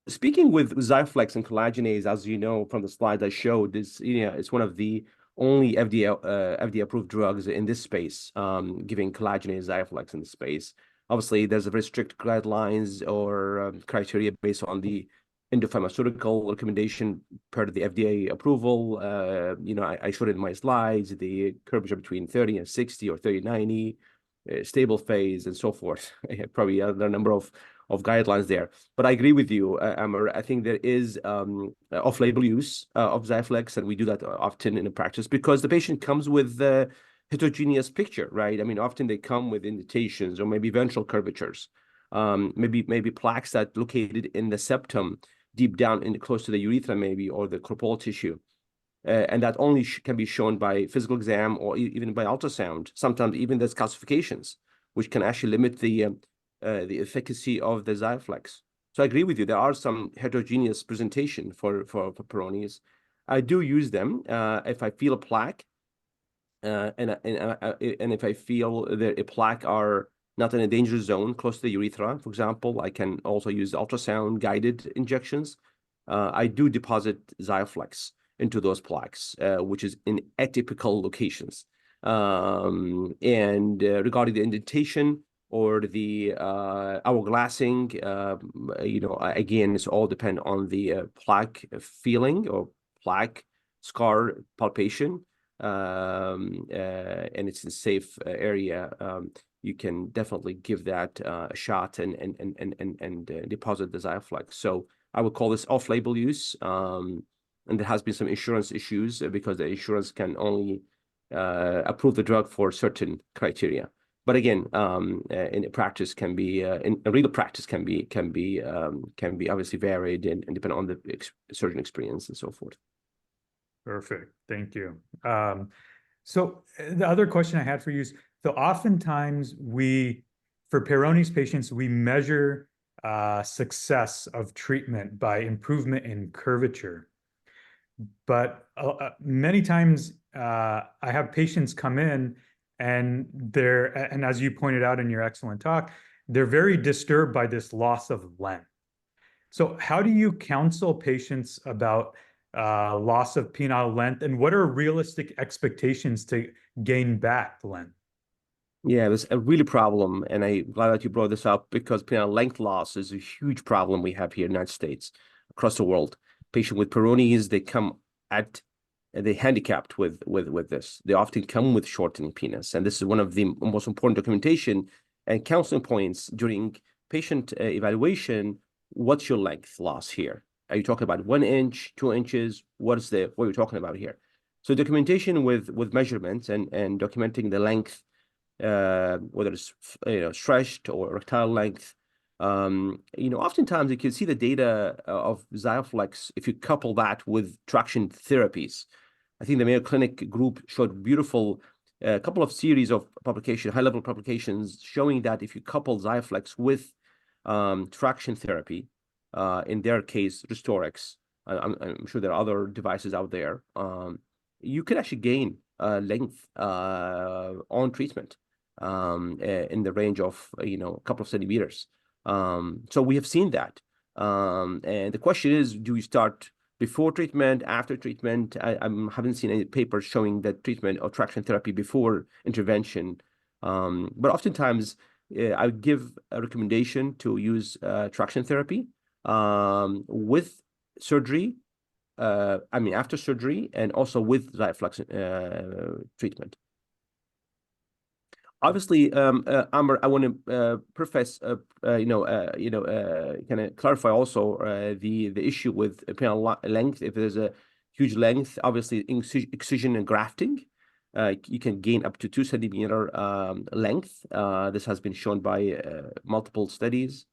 Speaking with Xiaflex and collagenase, as you know from the slides I showed, this it's one of the only FDA approved drugs in this space, giving collagenase Xiaflex in the space. Obviously, there's a very strict guidelines or criteria based on the endopharmaceutical recommendation per the FDA approval. I showed it in my slides, the curvature between 30 and 60 or 30-90, stable phase and so forth. Probably a number of guidelines there. But I agree with you, Amar. I think there is off-label use of Xiaflex, and we do that often in a practice because the patient comes with a heterogeneous picture, right? I mean, often they come with indentations or maybe ventral curvatures, maybe plaques that located in the septum, deep down in close to the urethra, maybe, or the corporal tissue. And that only can be shown by physical exam or even by ultrasound. Sometimes even there's calcifications, which can actually limit the efficacy of the Xiaflex. So I agree with you. There are some heterogeneous presentation for Peyronie's. I do use them if I feel a plaque, and if I feel that a plaque are not in a danger zone close to the urethra, for example, I can also use ultrasound guided injections. I do deposit Xiaflex into those plaques, which is in atypical locations. And regarding the indentation or the hourglassing, again, it's all depend on the plaque feeling or plaque scar palpation. And it's a safe area. You can definitely give that a shot and deposit the Xiaflex. So I would call this off-label use. And there has been some insurance issues because the insurance can only approve the drug for certain criteria. But again, in practice can be in a real practice can be obviously varied and depend on the surgeon experience and so forth. Perfect. Thank you. So the other question I had for you is, so oftentimes for Peyronie's patients, we measure success of treatment by improvement in curvature. But many times I have patients come in and and as you pointed out in your excellent talk, they're very disturbed by this loss of length. So how do you counsel patients about loss of penile length, and what are realistic expectations to gain back length? Yeah, it's a really problem, and I'm glad that you brought this up because penile length loss is a huge problem we have here in the United States, across the world. Patient with Peyronie's, they handicapped with this. They often come with shortening penis, and this is one of the most important documentation and counseling points during patient evaluation. What's your length loss here? Are you talking about 1 inch, 2 inches? What are you talking about here? So documentation with measurements and documenting the length, whether it's stretched or erectile length. Oftentimes you can see the data of Xiaflex if you couple that with traction therapies. I think the Mayo Clinic group showed beautiful couple of series of high-level publications showing that if you couple Xiaflex with traction therapy, in their case, Restorex, I'm sure there are other devices out there, you can actually gain length on treatment in the range of a couple of centimeters. So we have seen that. And the question is, do we start before treatment, after treatment? I haven't seen any papers showing that treatment or traction therapy before intervention. But oftentimes, I would give a recommendation to use traction therapy with surgery, after surgery, and also with Xiaflex treatment. Obviously, Amber, I want to preface, kind of clarify also the issue with penile length. If there's a huge length, obviously excision and grafting, you can gain up to 2 centimeter length. This has been shown by multiple studies.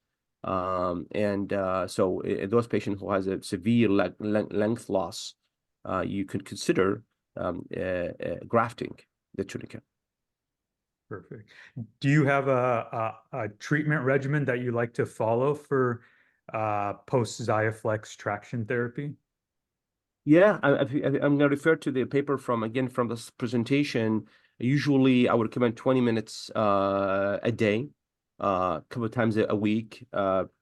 So in those patients who has a severe length loss, you could consider grafting the tunica. Perfect. Do you have a treatment regimen that you like to follow for post Xiaflex traction therapy? Yeah, I'm going to refer to the paper from this presentation. Usually, I would recommend 20 minutes a day, a couple of times a week,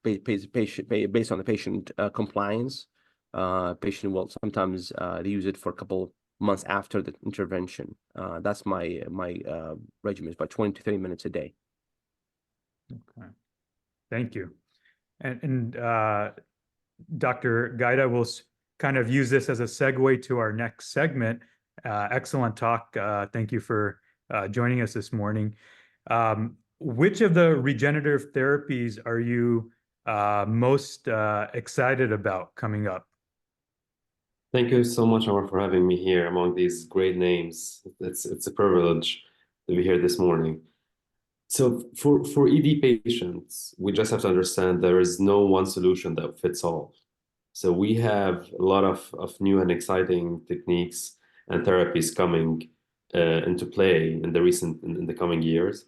based on the patient compliance. Patient will sometimes they use it for a couple months after the intervention. That's my regimen, is about 20 to 30 minutes a day. Okay, thank you. And Dr. Gaida will kind of use this as a segue to our next segment. Excellent talk. Thank you for joining us this morning. Which of the regenerative therapies are you most excited about coming up? Thank you so much, Omar, for having me here among these great names. It's a privilege to be here this morning. So for ED patients, we just have to understand there is no one solution that fits all. So we have a lot of new and exciting techniques and therapies coming into play in the coming years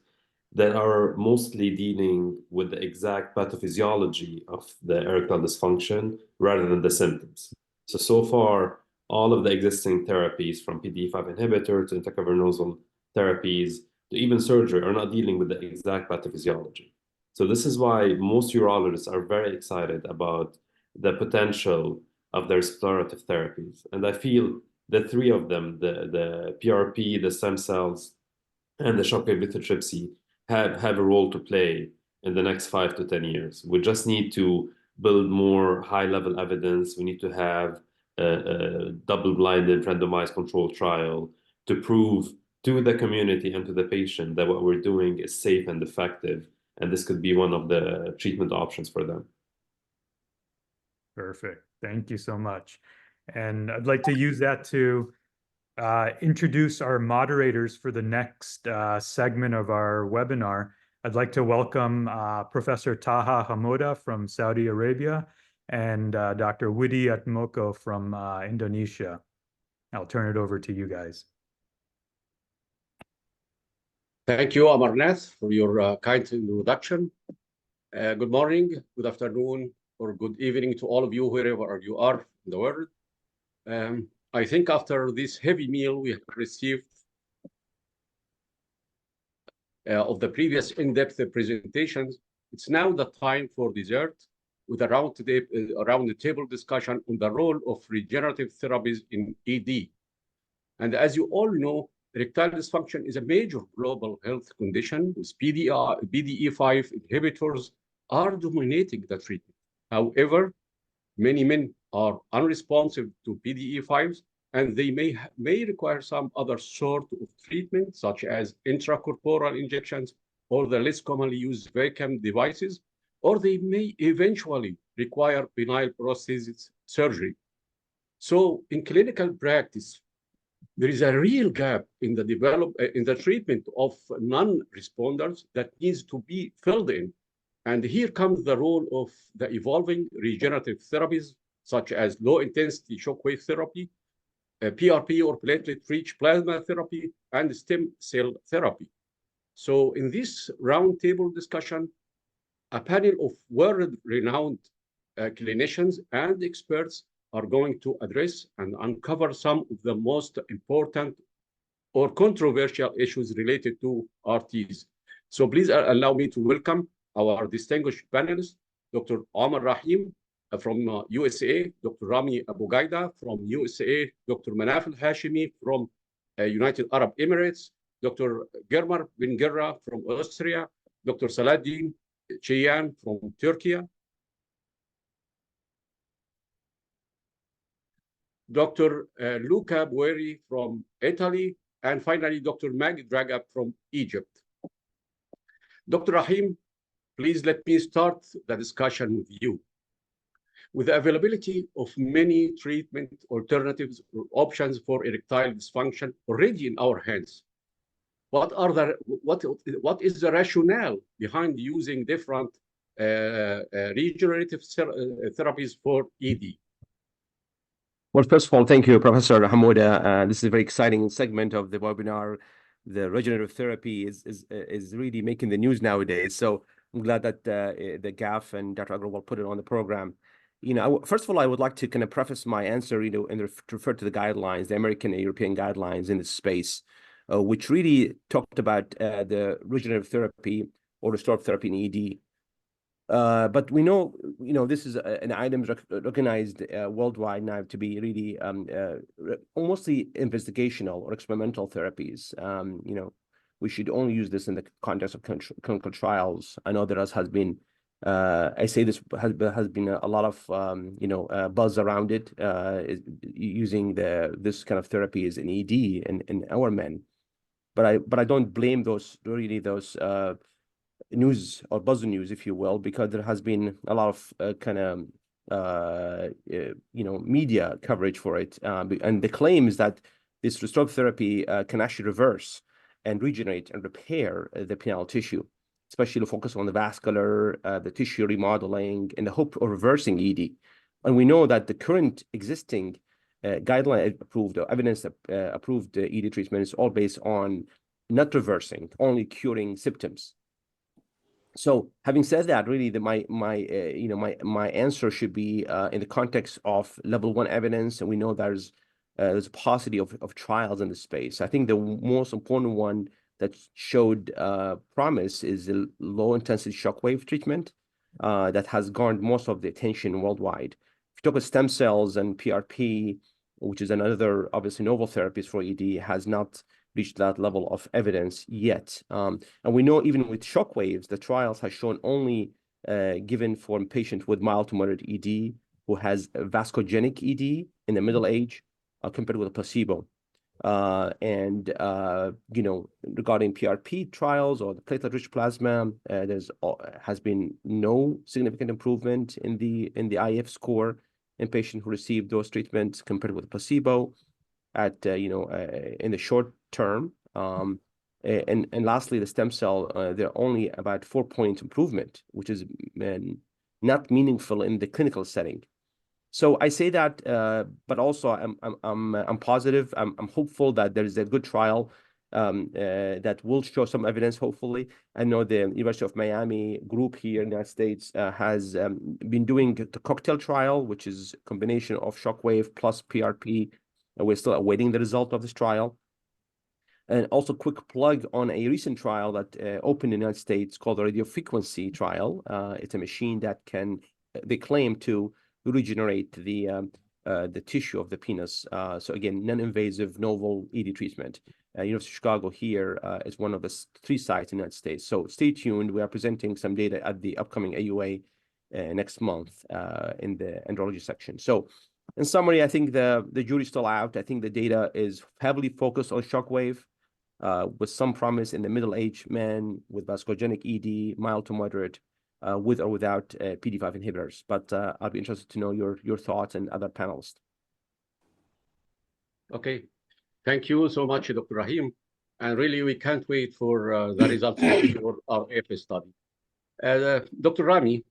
that are mostly dealing with the exact pathophysiology of the erectile dysfunction rather than the symptoms. So far, all of the existing therapies, from PDE5 inhibitor to intracavernosal therapies to even surgery, are not dealing with the exact pathophysiology. So this is why most urologists are very excited about the potential of their explorative therapies. And I feel the three of them, the PRP, the stem cells, and the shockwave lithotripsy, have a role to play in the next 5 to 10 years. We just need to build more high-level evidence. We need to have a double-blinded randomized controlled trial to prove to the community and to the patient that what we're doing is safe and effective, and this could be one of the treatment options for them. Perfect. Thank you so much. And I'd like to use that to introduce our moderators for the next segment of our webinar. I'd like to welcome Professor Taha Hamoda from Saudi Arabia and Dr. Widi Atmoko from Indonesia. I'll turn it over to you guys. Thank you, Amarnath, for your kind introduction. Good morning, good afternoon, or good evening to all of you, wherever you are in the world. I think after this heavy meal we have received of the previous in-depth presentations, it's now the time for dessert with a round the table discussion on the role of regenerative therapies in ED. And as you all know, erectile dysfunction is a major global health condition with PDE5 inhibitors are dominating the treatment. However, many men are unresponsive to PDE5s, and they may require some other sort of treatment, such as intracorporeal injections or the less commonly used vacuum devices, or they may eventually require penile prosthesis surgery. So in clinical practice, there is a real gap in the treatment of non-responders that needs to be filled in. And here comes the role of the evolving regenerative therapies, such as low-intensity shockwave therapy, PRP or platelet-rich plasma therapy, and stem cell therapy. So in this roundtable discussion, a panel of world-renowned clinicians and experts are going to address and uncover some of the most important or controversial issues related to RTs. So please allow me to welcome our distinguished panelists, Dr. Omar Rahim from USA, Dr. Rami Abu Gaida from USA, Dr. Manaf Al-Hashimi from United Arab Emirates, Dr. Germar bin Gerra from Austria, Dr. Salahdin Cheyan from Turkey, Dr. Luca Bueri from Italy, and finally, Dr. Maggie Dragab from Egypt. Dr. Rahim, please let me start the discussion with you. With the availability of many treatment alternatives or options for erectile dysfunction already in our hands, what is the rationale behind using different regenerative therapies for ED? Well, first of all, thank you, Professor Hamouda. This is a very exciting segment of the webinar. The regenerative therapy is really making the news nowadays. So I'm glad that the GAF and Dr. Agrawal put it on the program. First of all, I would like to kind of preface my answer, and refer to the guidelines, the American and European guidelines in this space, which really talked about the regenerative therapy or restorative therapy in ED. But we know, this is an item recognized worldwide now to be really mostly investigational or experimental therapies. We should only use this in the context of clinical trials. I know there has been, I say this has been a lot of, buzz around it, using this kind of therapies in ED in our men. But I don't blame those news or buzz news, if you will, because there has been a lot of media coverage for it, and the claim is that this restorative therapy can actually reverse and regenerate and repair the penile tissue, especially focus on the vascular, the tissue remodeling, and the hope of reversing ED. And we know that the current existing guideline approved or evidence approved ED treatment is all based on not reversing, only curing symptoms. So having said that, really my answer should be in the context of level 1 evidence, and we know there's a paucity of trials in this space. I think the most important one that showed promise is the low intensity shockwave treatment that has garnered most of the attention worldwide. If you talk about stem cells and PRP, which is another obviously novel therapies for ED, has not reached that level of evidence yet. And we know even with shockwaves, the trials have shown only given for a patient with mild to moderate ED who has vascogenic ED in the middle age compared with a placebo. Regarding PRP trials or the platelet-rich plasma, has been no significant improvement in the IF score in patients who received those treatments compared with placebo at in the short term. And lastly, the stem cell, they're only about 4-point improvement, which is not meaningful in the clinical setting. So I say that, but also I'm positive. I'm hopeful that there is a good trial that will show some evidence. Hopefully, I know the University of Miami group here in the United States has been doing the cocktail trial, which is a combination of shockwave plus PRP. And we're still awaiting the result of this trial. And also, quick plug on a recent trial that opened in the United States called the radiofrequency trial. It's a machine that they claim to regenerate the tissue of the penis. So again, non-invasive, novel ED treatment. University of Chicago here is one of the 3 sites in the United States. So stay tuned. We are presenting some data at the upcoming AUA next month in the andrology section. So in summary, I think the jury's still out. I think the data is heavily focused on shockwave with some promise in the middle-aged men with vasculogenic ED, mild to moderate, with or without PD-5 inhibitors. But I'll be interested to know your thoughts and other panelists. Okay. Thank you so much, Dr. Rahim. And really, we can't wait for the results of your RF study. Dr. Rami,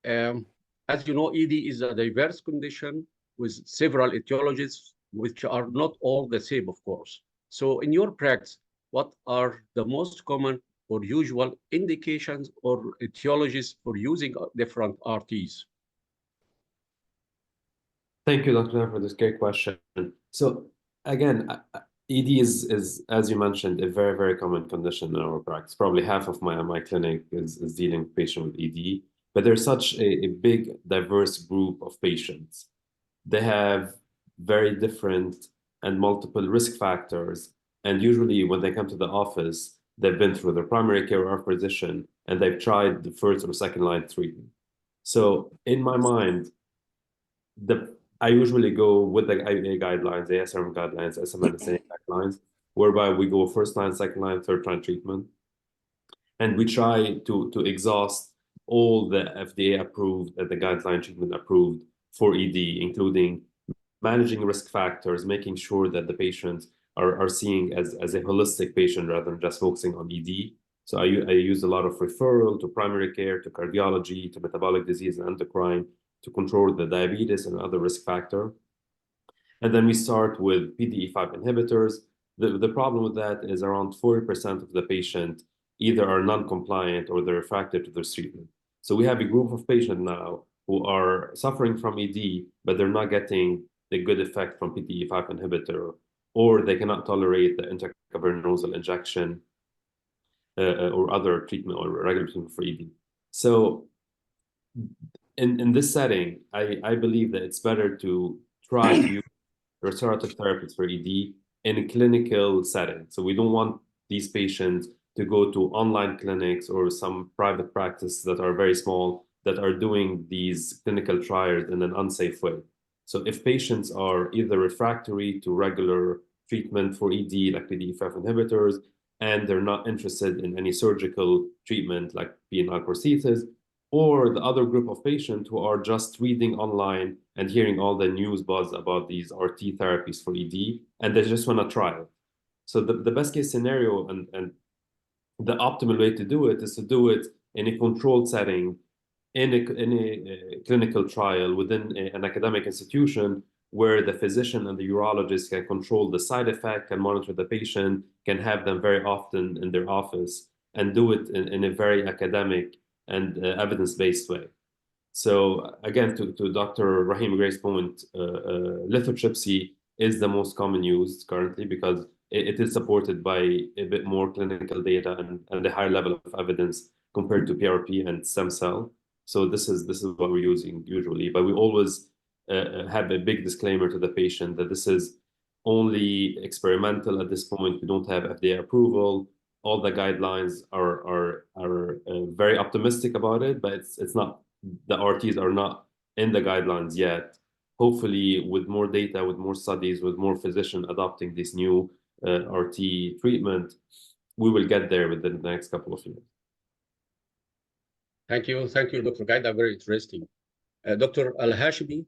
as you know, ED is a diverse condition with several etiologies, which are not all the same, of course. So in your practice, what are the most common or usual indications or etiologies for using different RTs? Thank you, Dr. Nair, for this great question. So again, ED is, as you mentioned, a very, very common condition in our practice. Probably half of my clinic is dealing with patients with ED, but there's such a big, diverse group of patients. They have very different and multiple risk factors. And usually when they come to the office, they've been through their primary care or physician, and they've tried the first or second line treatment. So in my mind, I usually go with the IBA guidelines, the ASRM guidelines, SMNSA guidelines, whereby we go first line, second line, third line treatment. And we try to exhaust all the FDA approved and the guideline treatment approved for ED, including managing risk factors, making sure that the patients are seeing as a holistic patient rather than just focusing on ED. So I use a lot of referral to primary care, to cardiology, to metabolic disease and endocrine, to control the diabetes and other risk factor. And then we start with PDE5 inhibitors. The problem with that is around 40% of the patient either are non-compliant or they're refractory to this treatment. So we have a group of patients now who are suffering from ED, but they're not getting the good effect from PDE5 inhibitor, or they cannot tolerate the intracavernosal injection or other treatment or regular treatment for ED. So in this setting, I believe that it's better to try to use restorative therapies for ED in a clinical setting. So we don't want these patients to go to online clinics or some private practice that are very small that are doing these clinical trials in an unsafe way. So if patients are either refractory to regular treatment for ED like PDE5 inhibitors, and they're not interested in any surgical treatment like penile prosthesis, or the other group of patients who are just reading online and hearing all the news buzz about these RT therapies for ED, and they just want to try it. So the best case scenario and the optimal way to do it is to do it in a controlled setting, in a clinical trial within an academic institution where the physician and the urologist can control the side effect, can monitor the patient, can have them very often in their office, and do it in a very academic and evidence-based way. So again, to Dr. Rahim Gray's point, lithotripsy is the most common used currently because it is supported by a bit more clinical data and a higher level of evidence compared to PRP and stem cell. So this is what we're using usually, but we always have a big disclaimer to the patient that this is only experimental at this point. We don't have FDA approval. All the guidelines are very optimistic about it, but it's not. The RTs are not in the guidelines yet. Hopefully, with more data, with more studies, with more physicians adopting this new RT treatment, we will get there within the next couple of years. Thank you, Dr. Gaida. Very interesting. Dr. Al-Hashimi,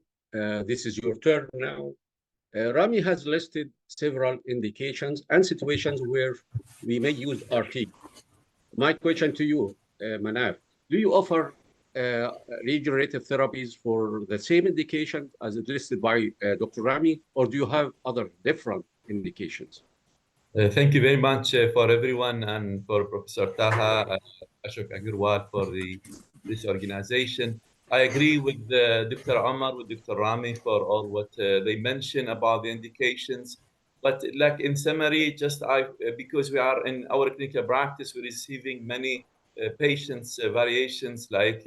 this is your turn now. Rami has listed several indications and situations where we may use RT. My question to you, Manaf, do you offer regenerative therapies for the same indication as listed by Dr. Rami, or do you have other different indications? Thank you very much for everyone and for Professor Taha, Ashok Agarwal for this organization. I agree with Dr. Omar, with Dr. Rami for all what they mentioned about the indications. But like in summary, just because we are in our clinical practice, we're receiving many patients variations like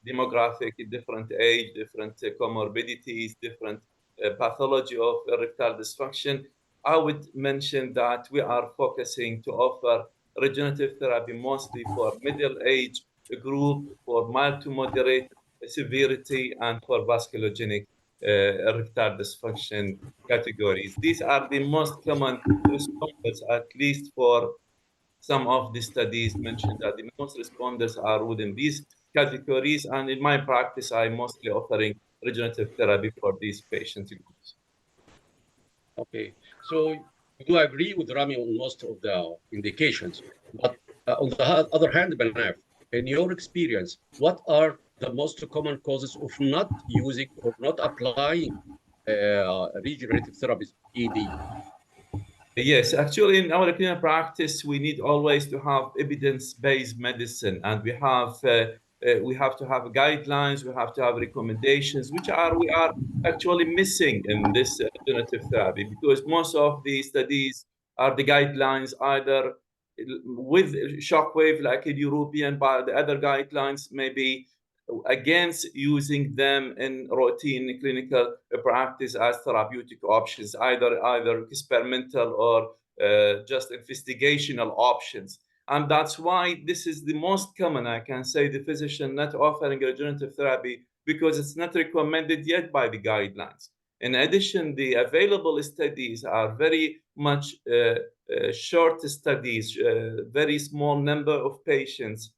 demographic, different age, different comorbidities, different pathology of erectile dysfunction. I would mention that we are focusing to offer regenerative therapy mostly for middle age group, for mild to moderate severity, and for vasculogenic erectile dysfunction categories. These are the most common responders, at least for some of the studies mentioned that the most responders are within these categories. And in my practice, I'm mostly offering regenerative therapy for these patient groups. Okay, so you do agree with Rami on most of the indications, but on the other hand, Banaf, in your experience, what are the most common causes of not using or not applying regenerative therapies, ED? Yes, actually, in our clinical practice, we need always to have evidence-based medicine, and we have to have guidelines, we have to have recommendations, which we are actually missing in this regenerative therapy, because most of the studies are the guidelines either with shockwave, like in European, but the other guidelines maybe against using them in routine clinical practice as therapeutic options, either experimental or just investigational options. And that's why this is the most common, I can say, the physician not offering regenerative therapy because it's not recommended yet by the guidelines. In addition, the available studies are very much short studies, very small number of patients.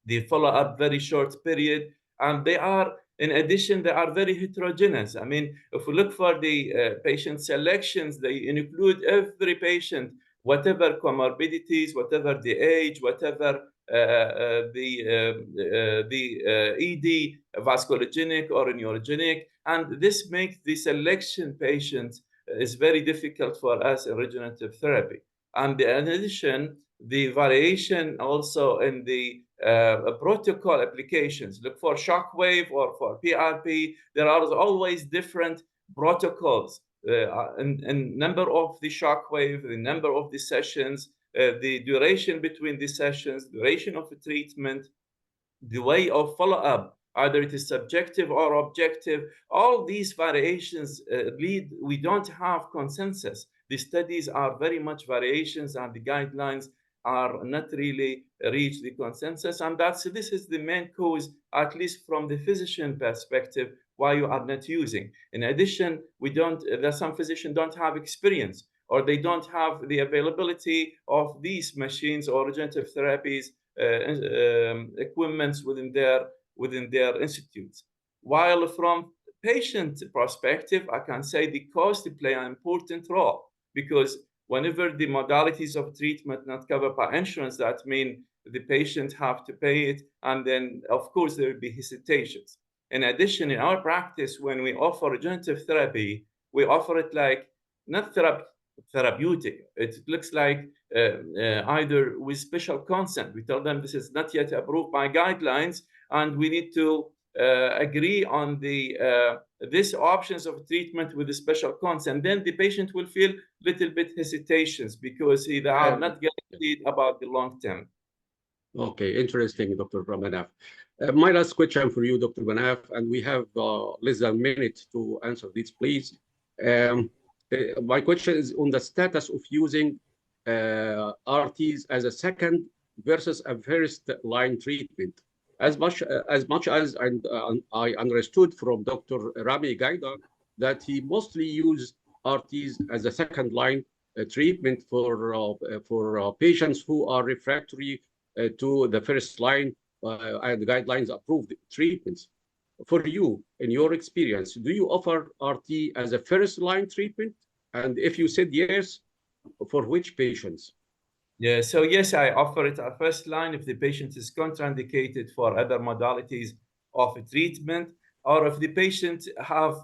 They follow up very short period, and in addition, they are very heterogeneous. I mean, if we look for the patient selections, they include every patient, whatever comorbidities, whatever the age, whatever the ED, vasculogenic or neurogenic, and this makes the selection patients is very difficult for us in regenerative therapy. And in addition, the variation also in the protocol applications. Look for shockwave or for PRP. There are always different protocols and number of the shockwave, the number of the sessions, the duration between the sessions, duration of the treatment, the way of follow-up, either it is subjective or objective. All these variations we don't have consensus. The studies are very much variations, and the guidelines are not really reach the consensus. And this is the main cause, at least from the physician perspective, why you are not using. In addition, some physicians don't have experience, or they don't have the availability of these machines or regenerative therapies equipments within their institutes. While from patient perspective, I can say the cost play an important role, because whenever the modalities of treatment not covered by insurance, that means the patient have to pay it, and then of course there will be hesitations. In addition, in our practice, when we offer regenerative therapy, we offer it like not therapeutic. It looks like either with special consent. We tell them this is not yet approved by guidelines, and we need to agree on these options of treatment with a special consent. Then the patient will feel a little bit hesitations because they are not guaranteed about the long term. Okay, interesting, Dr. Manaf. My last question for you, Dr. Manaf, and we have less than a minute to answer this, please. My question is on the status of using RTs as a second versus a first line treatment. As much as I understood from Dr. Rami Gaida that he mostly used RTs as a second line treatment for patients who are refractory to the first line and guidelines approved treatments. For you, in your experience, do you offer RT as a first line treatment? And if you said yes, for which patients? Yeah, so yes, I offer it at first line if the patient is contraindicated for other modalities of treatment, or if the patient have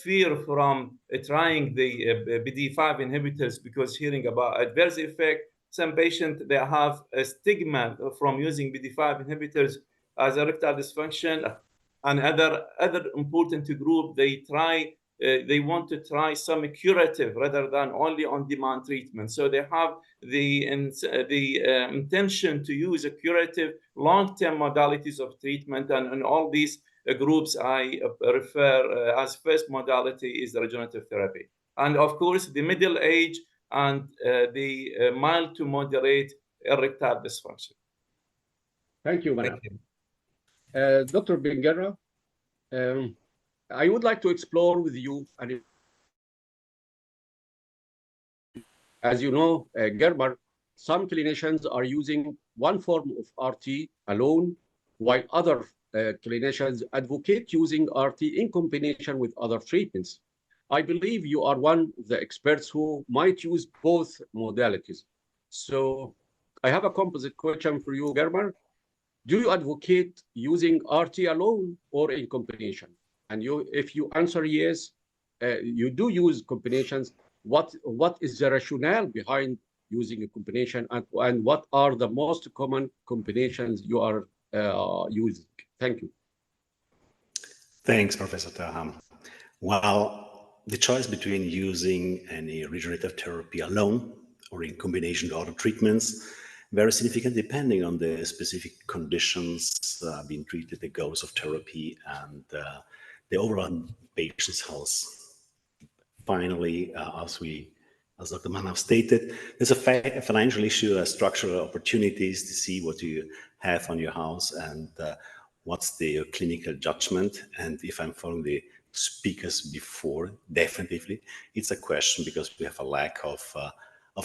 fear from trying the PDE5 inhibitors because hearing about adverse effect. Some patients, they have a stigma from using PDE5 inhibitors as erectile dysfunction. And other important group, they want to try some curative rather than only on-demand treatment. So they have the intention to use a curative long-term modalities of treatment, and all these groups I refer as first modality is the regenerative therapy. And of course, the middle age and the mild to moderate erectile dysfunction. Thank you, Manaf. Dr. Benguerra, I would like to explore with you, and as you know, Gerber, some clinicians are using one form of RT alone, while other clinicians advocate using RT in combination with other treatments. I believe you are one of the experts who might use both modalities. So I have a composite question for you, Gerber. Do you advocate using RT alone or in combination? And if you answer yes, you do use combinations, what is the rationale behind using a combination, and what are the most common combinations you are using? Thank you. Thanks, Professor Taham. Well, the choice between using any regenerative therapy alone or in combination with other treatments very significant depending on the specific conditions being treated, the goals of therapy, and the overall patient's health. Finally, as Dr. Manaf stated, there's a financial issue, structural opportunities to see what you have on your house and what's the clinical judgment. And if I'm following the speakers before, definitely it's a question because we have a lack of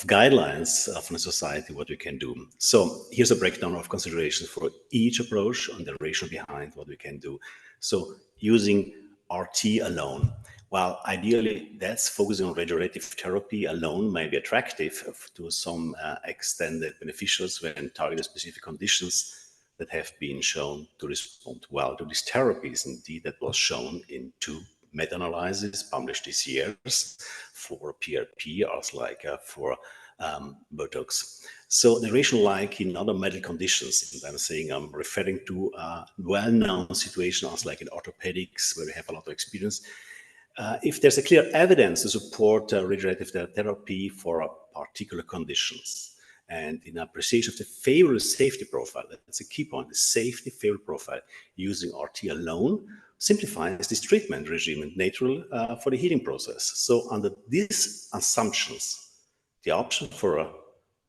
guidelines from the society what we can do. So here's a breakdown of considerations for each approach and the rationale behind what we can do. So using RT alone, while ideally that's focusing on regenerative therapy alone may be attractive to some extended beneficials when targeted specific conditions that have been shown to respond well to these therapies. Indeed, that was shown in 2 meta-analyses published this year for PRP as like for Botox. So the rationale, like in other medical conditions, and I'm referring to a well-known situation as like in orthopedics, where we have a lot of experience. If there's a clear evidence to support regenerative therapy for particular conditions, and in appreciation of the favorable safety profile, that's a key point, the safety favorable profile using RT alone simplifies this treatment regimen natural for the healing process. So under these assumptions, the option for a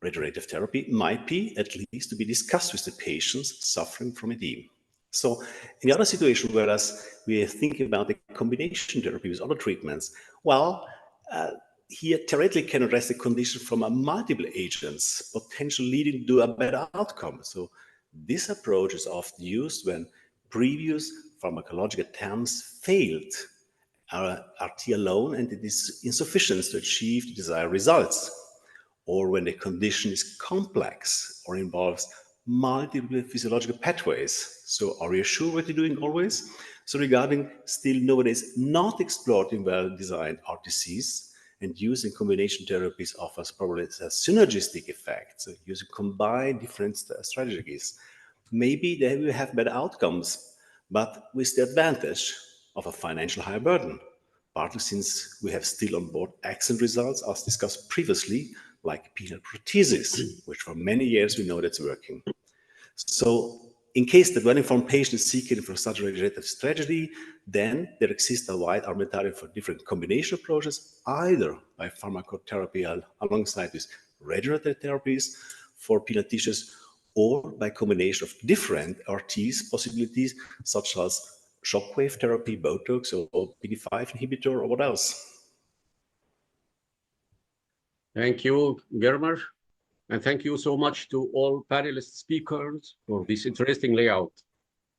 regenerative therapy might be at least to be discussed with the patients suffering from edema. So in the other situation, whereas we are thinking about the combination therapy with other treatments, well, here theoretically can address the condition from a multiple agents, potentially leading to a better outcome. So this approach is often used when previous pharmacological attempts failed, RT alone, and it is insufficient to achieve the desired results, or when the condition is complex or involves multiple physiological pathways. So are you sure what you're doing always? So regarding still nowadays not explored in well-designed RTCs, and using combination therapies offers probably a synergistic effect. So using combined different strategies, maybe they will have better outcomes, but with the advantage of a financial higher burden, partly since we have still on board excellent results as discussed previously, like penile prosthesis, which for many years we know that's working. So in case the well-informed patient is seeking for such a regenerative strategy, then there exists a wide armamentarium for different combination approaches, either by pharmacotherapy alongside with regenerative therapies for penile tissues, or by combination of different RTs possibilities, such as shockwave therapy, Botox, or PDE5 inhibitor, or what else. Thank you, Gerber. And thank you so much to all panelist speakers for this interesting layout.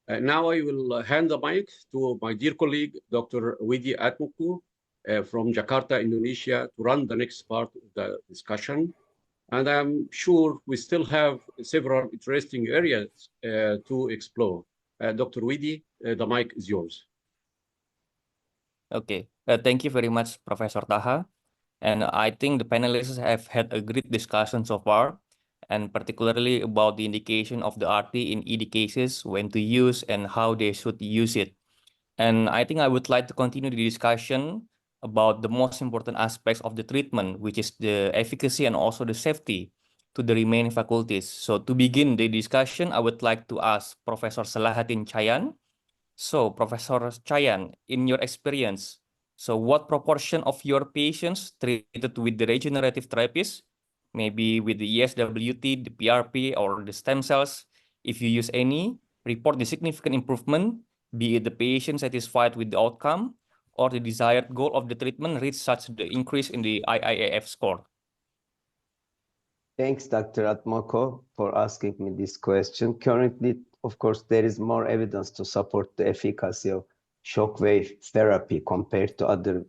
Now I will hand the mic to my dear colleague, Dr. Widi Atmuku from Jakarta, Indonesia, to run the next part of the discussion. And I'm sure we still have several interesting areas to explore. Dr. Widi, the mic is yours. Okay, thank you very much, Professor Taha. And I think the panelists have had a great discussion so far, and particularly about the indication of the RT in ED cases, when to use and how they should use it. And I think I would like to continue the discussion about the most important aspects of the treatment, which is the efficacy and also the safety to the remaining faculties. So to begin the discussion, I would like to ask Professor Salahatin Chayan. So, Professor Chayan, in your experience, so what proportion of your patients treated with the regenerative therapies, maybe with the ESWT, the PRP, or the stem cells, if you use any, report the significant improvement, be it the patient satisfied with the outcome, or the desired goal of the treatment reach such the increase in the IIAF score? Thanks, Dr. Atmoko, for asking me this question. Currently, of course, there is more evidence to support the efficacy of shockwave therapy compared to other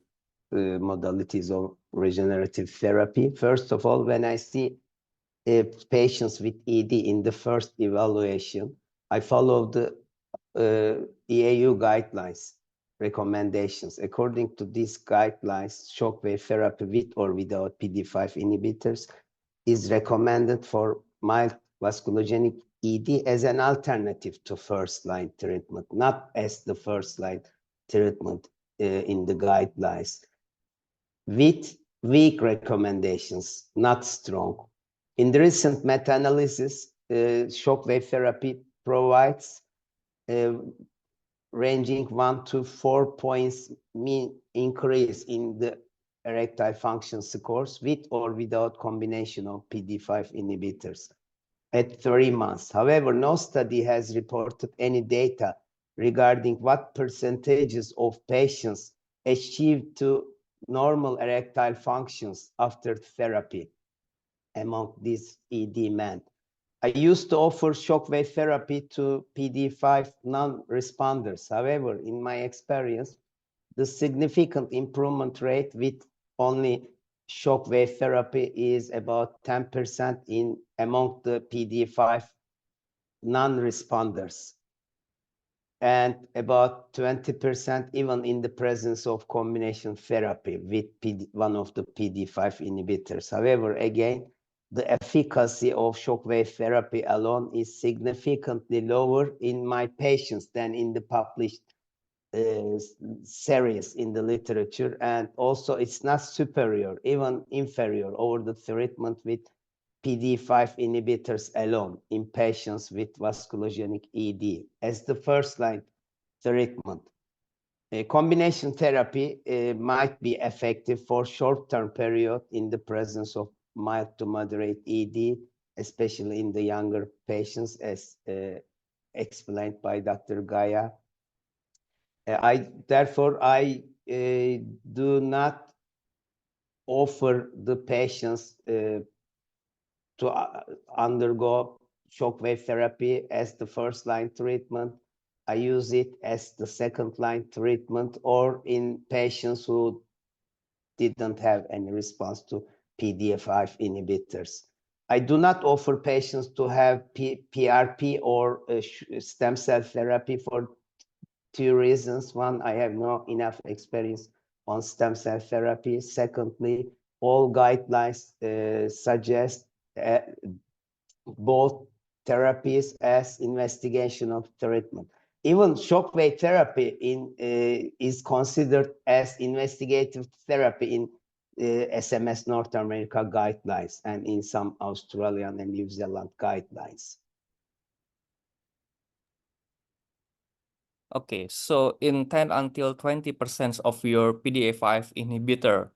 modalities of regenerative therapy. First of all, when I see patients with ED in the first evaluation, I follow the EAU guidelines recommendations. According to these guidelines, shockwave therapy with or without PD5 inhibitors is recommended for mild vasculogenic ED as an alternative to first-line treatment, not as the first-line treatment in the guidelines, with weak recommendations, not strong. In the recent meta-analysis, shockwave therapy provides ranging 1 to 4 points mean increase in the erectile function scores with or without combination of PD5 inhibitors at 3 months. However, no study has reported any data regarding what percentages of patients achieved to normal erectile functions after therapy among these ED men. I used to offer shockwave therapy to PD5 non-responders. However, in my experience, the significant improvement rate with only shockwave therapy is about 10% among the PD5 non-responders, and about 20% even in the presence of combination therapy with one of the PD5 inhibitors. However, again, the efficacy of shockwave therapy alone is significantly lower in my patients than in the published series in the literature, and also it's not superior, even inferior over the treatment with PD5 inhibitors alone in patients with vasculogenic ED as the first-line treatment. Combination therapy might be effective for short-term period in the presence of mild to moderate ED, especially in the younger patients, as explained by Dr. Gaya. Therefore, I do not offer the patients to undergo shockwave therapy as the first-line treatment. I use it as the second-line treatment or in patients who didn't have any response to PD5 inhibitors. I do not offer patients to have PRP or stem cell therapy for 2 reasons. One, I have not enough experience on stem cell therapy. Secondly, all guidelines suggest both therapies as investigational treatment. Even shockwave therapy is considered as investigative therapy in SMS North America guidelines and in some Australian and New Zealand guidelines. Okay, so in 10 until 20% of your PDA5 inhibitor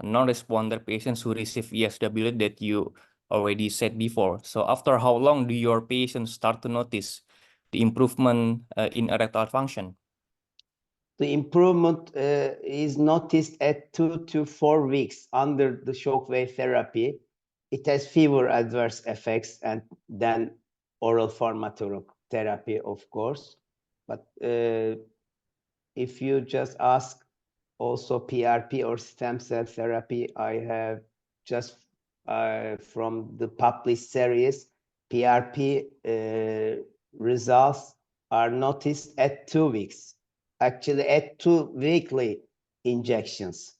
non-responder patients who receive ESWT that you already said before. So after how long do your patients start to notice the improvement in erectile function? The improvement is noticed at 2 to 4 weeks under the shockwave therapy. It has fewer adverse effects than oral pharmacotherapy, of course. But if you just ask also PRP or stem cell therapy, I have just from the published series, PRP results are noticed at 2 weeks, actually at 2 weekly injections.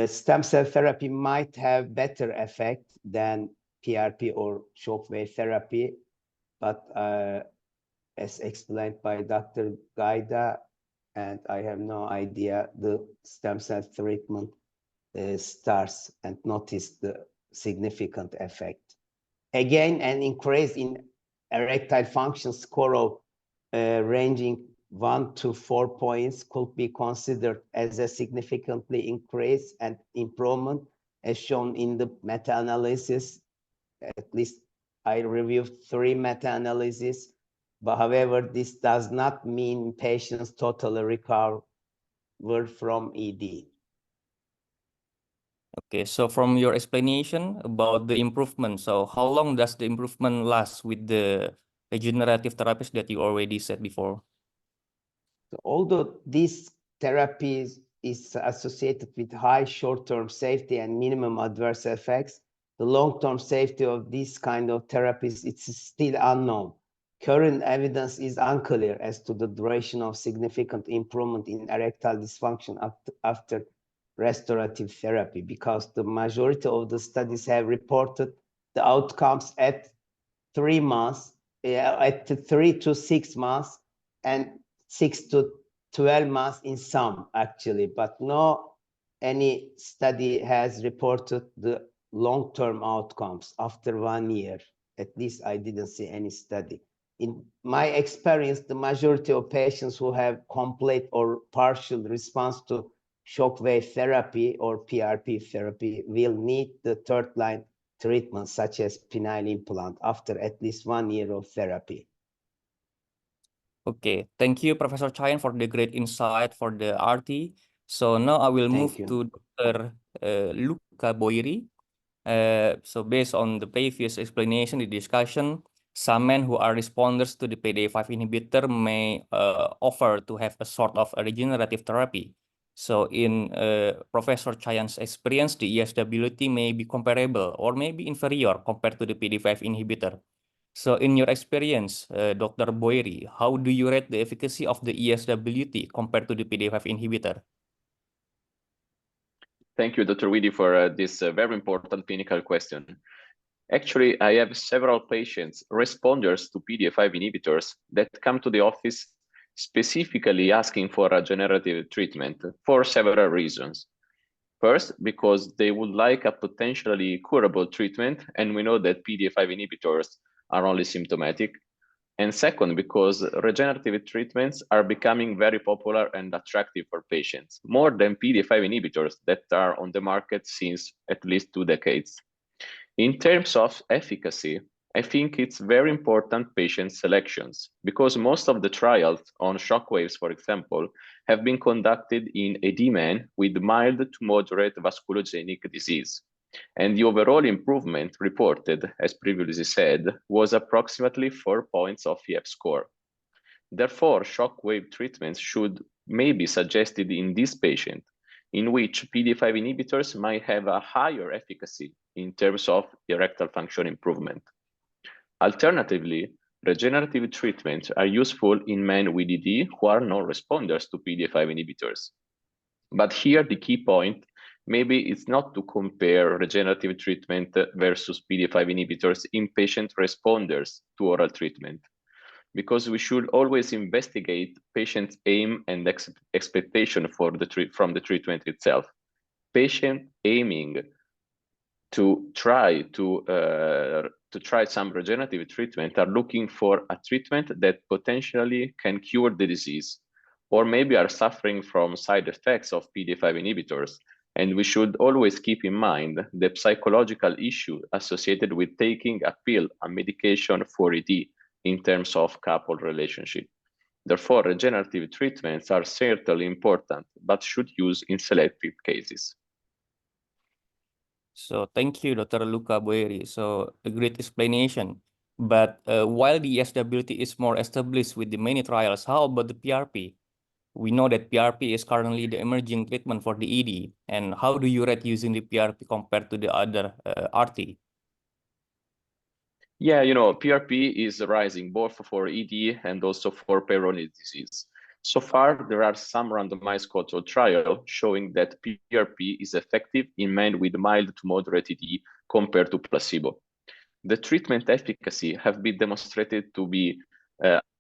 Stem cell therapy might have better effect than PRP or shockwave therapy, but as explained by Dr. Gaida, and I have no idea, the stem cell treatment starts and notice the significant effect. Again, an increase in erectile function score of ranging 1 to 4 points could be considered as a significantly increase and improvement, as shown in the meta-analysis. At least I reviewed 3 meta-analyses, but however, this does not mean patients totally recover from ED. Okay, so from your explanation about the improvement, so how long does the improvement last with the regenerative therapies that you already said before? So although this therapy is associated with high short-term safety and minimum adverse effects, the long-term safety of this kind of therapies, it's still unknown. Current evidence is unclear as to the duration of significant improvement in erectile dysfunction after restorative therapy, because the majority of the studies have reported the outcomes at 3 months, at 3 to 6 months, and 6 to 12 months in some, actually, but no any study has reported the long-term outcomes after 1 year. At least I didn't see any study. In my experience, the majority of patients who have complete or partial response to shockwave therapy or PRP therapy will need the third-line treatment, such as penile implant, after at least 1 year of therapy. Okay, thank you, Professor Chayan, for the great insight for the RT. So now I will move to Dr. Luca Boiri. So based on the previous explanation, the discussion, some men who are responders to the PDE5 inhibitor may offer to have a sort of a regenerative therapy. So in Professor Chayan's experience, the ESWT may be comparable or maybe inferior compared to the PDE5 inhibitor. So in your experience, Dr. Boiri, how do you rate the efficacy of the ESWT compared to the PDE5 inhibitor? Thank you, Dr. Weedy, for this very important clinical question. Actually, I have several patients, responders to PDE5 inhibitors, that come to the office specifically asking for a regenerative treatment for several reasons. First, because they would like a potentially curable treatment, and we know that PDE5 inhibitors are only symptomatic. And second, because regenerative treatments are becoming very popular and attractive for patients, more than PDE5 inhibitors that are on the market since at least 2 decades. In terms of efficacy, I think it's very important patient selections, because most of the trials on shockwaves, for example, have been conducted in AD men with mild to moderate vasculogenic disease. And the overall improvement reported, as previously said, was approximately 4 points of EF score. Therefore, shockwave treatments should maybe suggested in this patient, in which PDE5 inhibitors might have a higher efficacy in terms of erectile function improvement. Alternatively, regenerative treatments are useful in men with ED who are non-responders to PDE5 inhibitors. But here the key point maybe is not to compare regenerative treatment versus PDE5 inhibitors in patient responders to oral treatment, because we should always investigate patient's aim and expectation for from the treatment itself. Patient aiming to try some regenerative treatment are looking for a treatment that potentially can cure the disease, or maybe are suffering from side effects of PDE5 inhibitors. And we should always keep in mind the psychological issue associated with taking a pill, a medication for ED in terms of couple relationship. Therefore, regenerative treatments are certainly important, but should use in selective cases. So thank you, Dr. Luca Boeri. So a great explanation. But while the ESWT is more established with the many trials, how about the PRP? We know that PRP is currently the emerging treatment for the ED. And how do you rate using the PRP compared to the other RT? Yeah, PRP is rising both for ED and also for Peyronie's disease. So far, there are some randomized controlled trials showing that PRP is effective in men with mild to moderate ED compared to placebo. The treatment efficacy have been demonstrated to be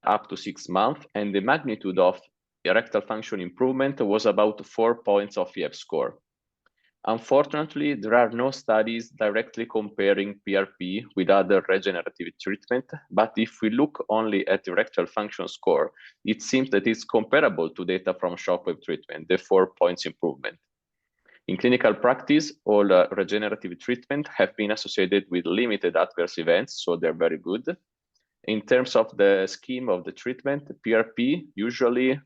up to 6 months, and the magnitude of erectile function improvement was about 4 points of EF score. Unfortunately, there are no studies directly comparing PRP with other regenerative treatment, but if we look only at erectile function score, it seems that it's comparable to data from shockwave treatment, the 4 points improvement. In clinical practice, all regenerative treatment have been associated with limited adverse events, so they're very good. In terms of the scheme of the treatment, PRP usually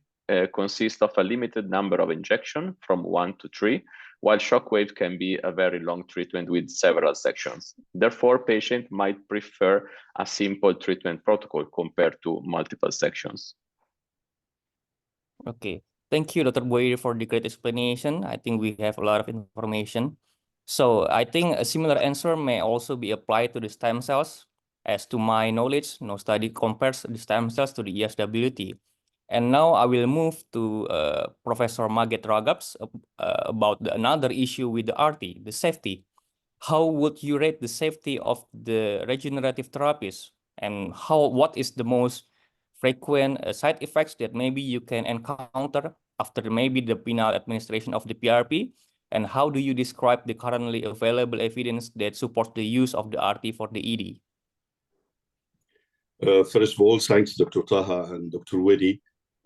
consists of a limited number of injections from 1 to 3, while shockwave can be a very long treatment with several sections. Therefore, patients might prefer a simple treatment protocol compared to multiple sections. Okay, thank you, Dr. Boyer, for the great explanation. I think we have a lot of information. So I think a similar answer may also be applied to the stem cells. As to my knowledge, no study compares the stem cells to the ESWT. And now I will move to Professor Maget Raghaps about another issue with the RT, the safety. How would you rate the safety of the regenerative therapies? And what is the most frequent side effects that maybe you can encounter after maybe the penile administration of the PRP? And how do you describe the currently available evidence that supports the use of the RT for the ED? First of all, thanks Dr. Taha and Dr. Wedi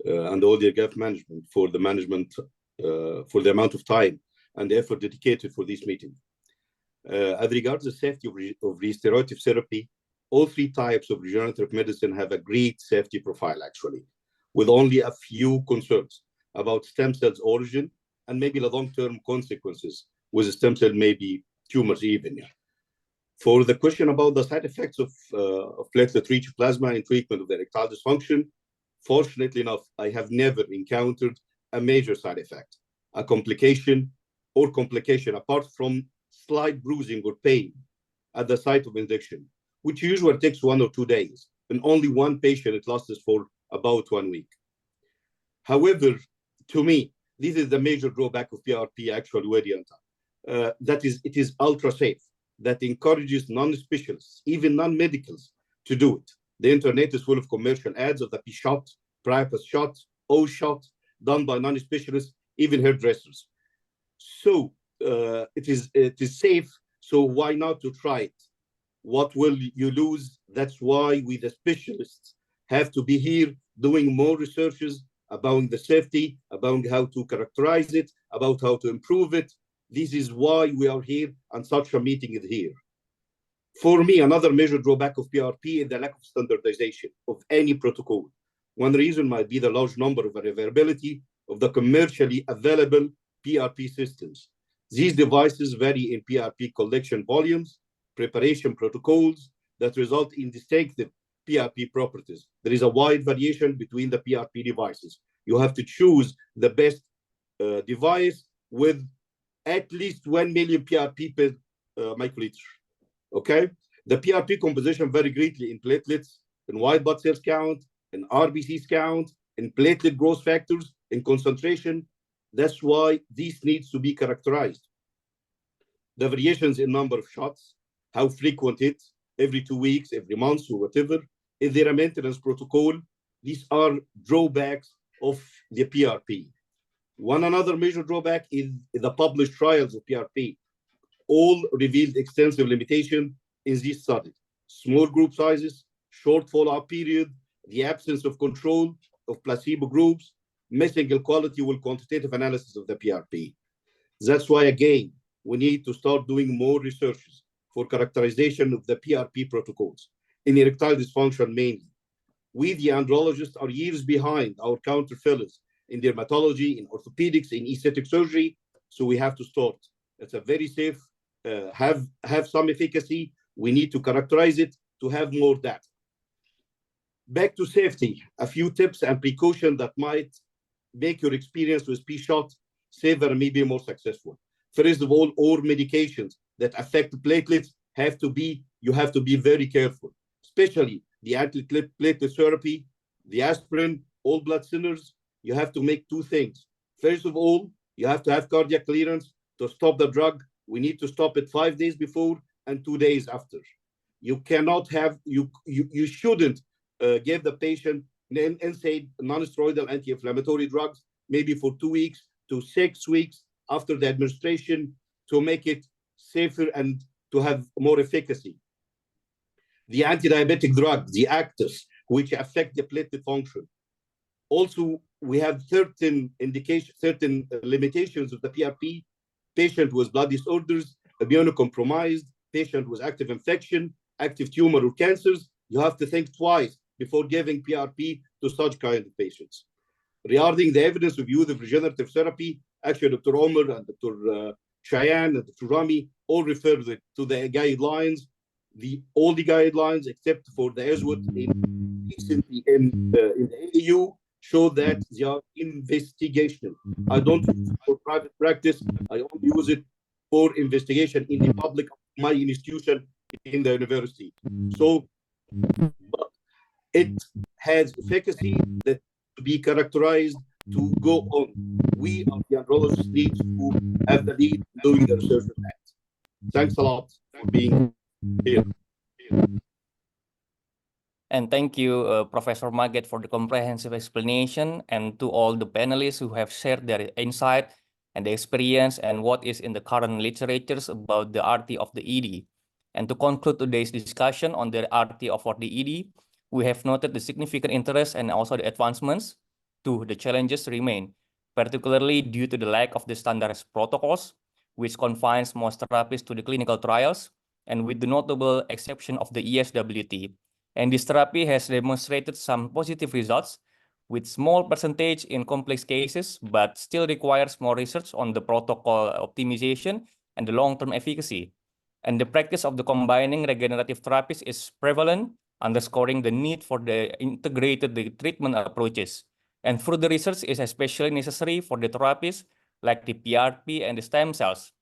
and all the GAF management for the for the amount of time and the effort dedicated for this meeting. As regards the safety of restorative therapy, all 3 types of regenerative medicine have a great safety profile, actually, with only a few concerns about stem cells' origin and maybe the long-term consequences with stem cell, maybe tumors even. Yeah. For the question about the side effects of platelet-rich plasma in treatment of erectile dysfunction, fortunately enough, I have never encountered a major side effect, a complication apart from slight bruising or pain at the site of injection, which usually takes 1 or 2 days. In only 1 patient, it lasts for about 1 week. However, to me, this is the major drawback of PRP, actually, that is, it is ultra safe. That encourages non-specialists, even non-medicals, to do it. The internet is full of commercial ads of the P-shot, Priapus shot, O-shot, done by non-specialists, even hairdressers. So it is safe, so why not to try it? What will you lose? That's why we, the specialists, have to be here doing more researches about the safety, about how to characterize it, about how to improve it. This is why we are here, and such a meeting is here. For me, another major drawback of PRP is the lack of standardization of any protocol. One reason might be the large number of availability of the commercially available PRP systems. These devices vary in PRP collection volumes, preparation protocols that result in distinctive PRP properties. There is a wide variation between the PRP devices. You have to choose the best device with at least 1 million PRP per microliter. Okay? The PRP composition vary greatly in platelets, in white blood cells count, in RBCs count, in platelet growth factors, in concentration. That's why this needs to be characterized. The variations in number of shots, how frequent it, every 2 weeks, every month, or whatever, is there a maintenance protocol? These are drawbacks of the PRP. Another major drawback is the published trials of PRP. All revealed extensive limitation in this study. Small group sizes, short follow-up period, the absence of control of placebo groups, missing qualitative quantitative analysis of the PRP. That's why, again, we need to start doing more researches for characterization of the PRP protocols in erectile dysfunction mainly. We, the andrologists, are years behind our counterfillers in dermatology, in orthopedics, in aesthetic surgery, so we have to start. It's a very safe, have some efficacy. We need to characterize it to have more data. Back to safety, a few tips and precautions that might make your experience with P-shot safer and maybe more successful. First of all medications that affect platelets you have to be very careful. especially the antiplatelet therapy, the aspirin, all blood thinners, you have to make two things. First of all, you have to have cardiac clearance to stop the drug. We need to stop it 5 days before and 2 days after. You cannot have, you shouldn't give the patient NSAID, non-steroidal anti-inflammatory drugs, maybe for 2 weeks to 6 weeks after the administration to make it safer and to have more efficacy. The anti-diabetic drugs, the actors, which affect the platelet function. Also, we have certain indications, certain limitations of the PRP. Patient with blood disorders, immunocompromised, patient with active infection, active tumor or cancers, you have to think twice before giving PRP to such kind of patients. Regarding the evidence of use of regenerative therapy, actually Dr. Omar and Dr. Cheyenne and Dr. Rami all refer to the guidelines. All the guidelines except for the ESWOT recently in the AU show that they are investigational. I don't use it for private practice. I only use it for investigation in the public of my institution in the university. So, but it has efficacy that to be characterized to go on. We are the andrologists leads who have the lead doing the research on that. Thanks a lot for being here. And thank you, Professor Maged, for the comprehensive explanation, and to all the panelists who have shared their insight and the experience and what is in the current literatures about the RT of the ED. And to conclude today's discussion on the RT of the ED, we have noted the significant interest and also the advancements to the challenges remain, particularly due to the lack of the standardized protocols, which confines most therapies to the clinical trials, and with the notable exception of the ESWT. And this therapy has demonstrated some positive results with small percentage in complex cases, but still requires more research on the protocol optimization and the long-term efficacy. And the practice of the combining regenerative therapies is prevalent, underscoring the need for the integrated treatment approaches. And further research is especially necessary for the therapies like the PRP and the stem cells.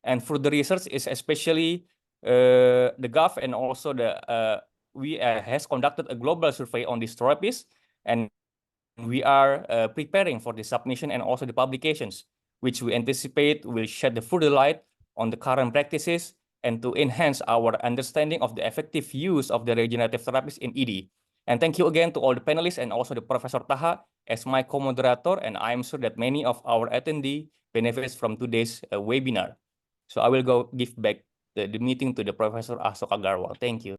And further research is especially the GAF and also the we has conducted a global survey on these therapies, and we are preparing for the submission and also the publications, which we anticipate will shed the further light on the current practices and to enhance our understanding of the effective use of the regenerative therapies in ED. And thank you again to all the panelists and also the Professor Taha as my co-moderator, and I am sure that many of our attendees benefits from today's webinar. So I will go give back the meeting to the Professor Ashok Agarwal. Thank you.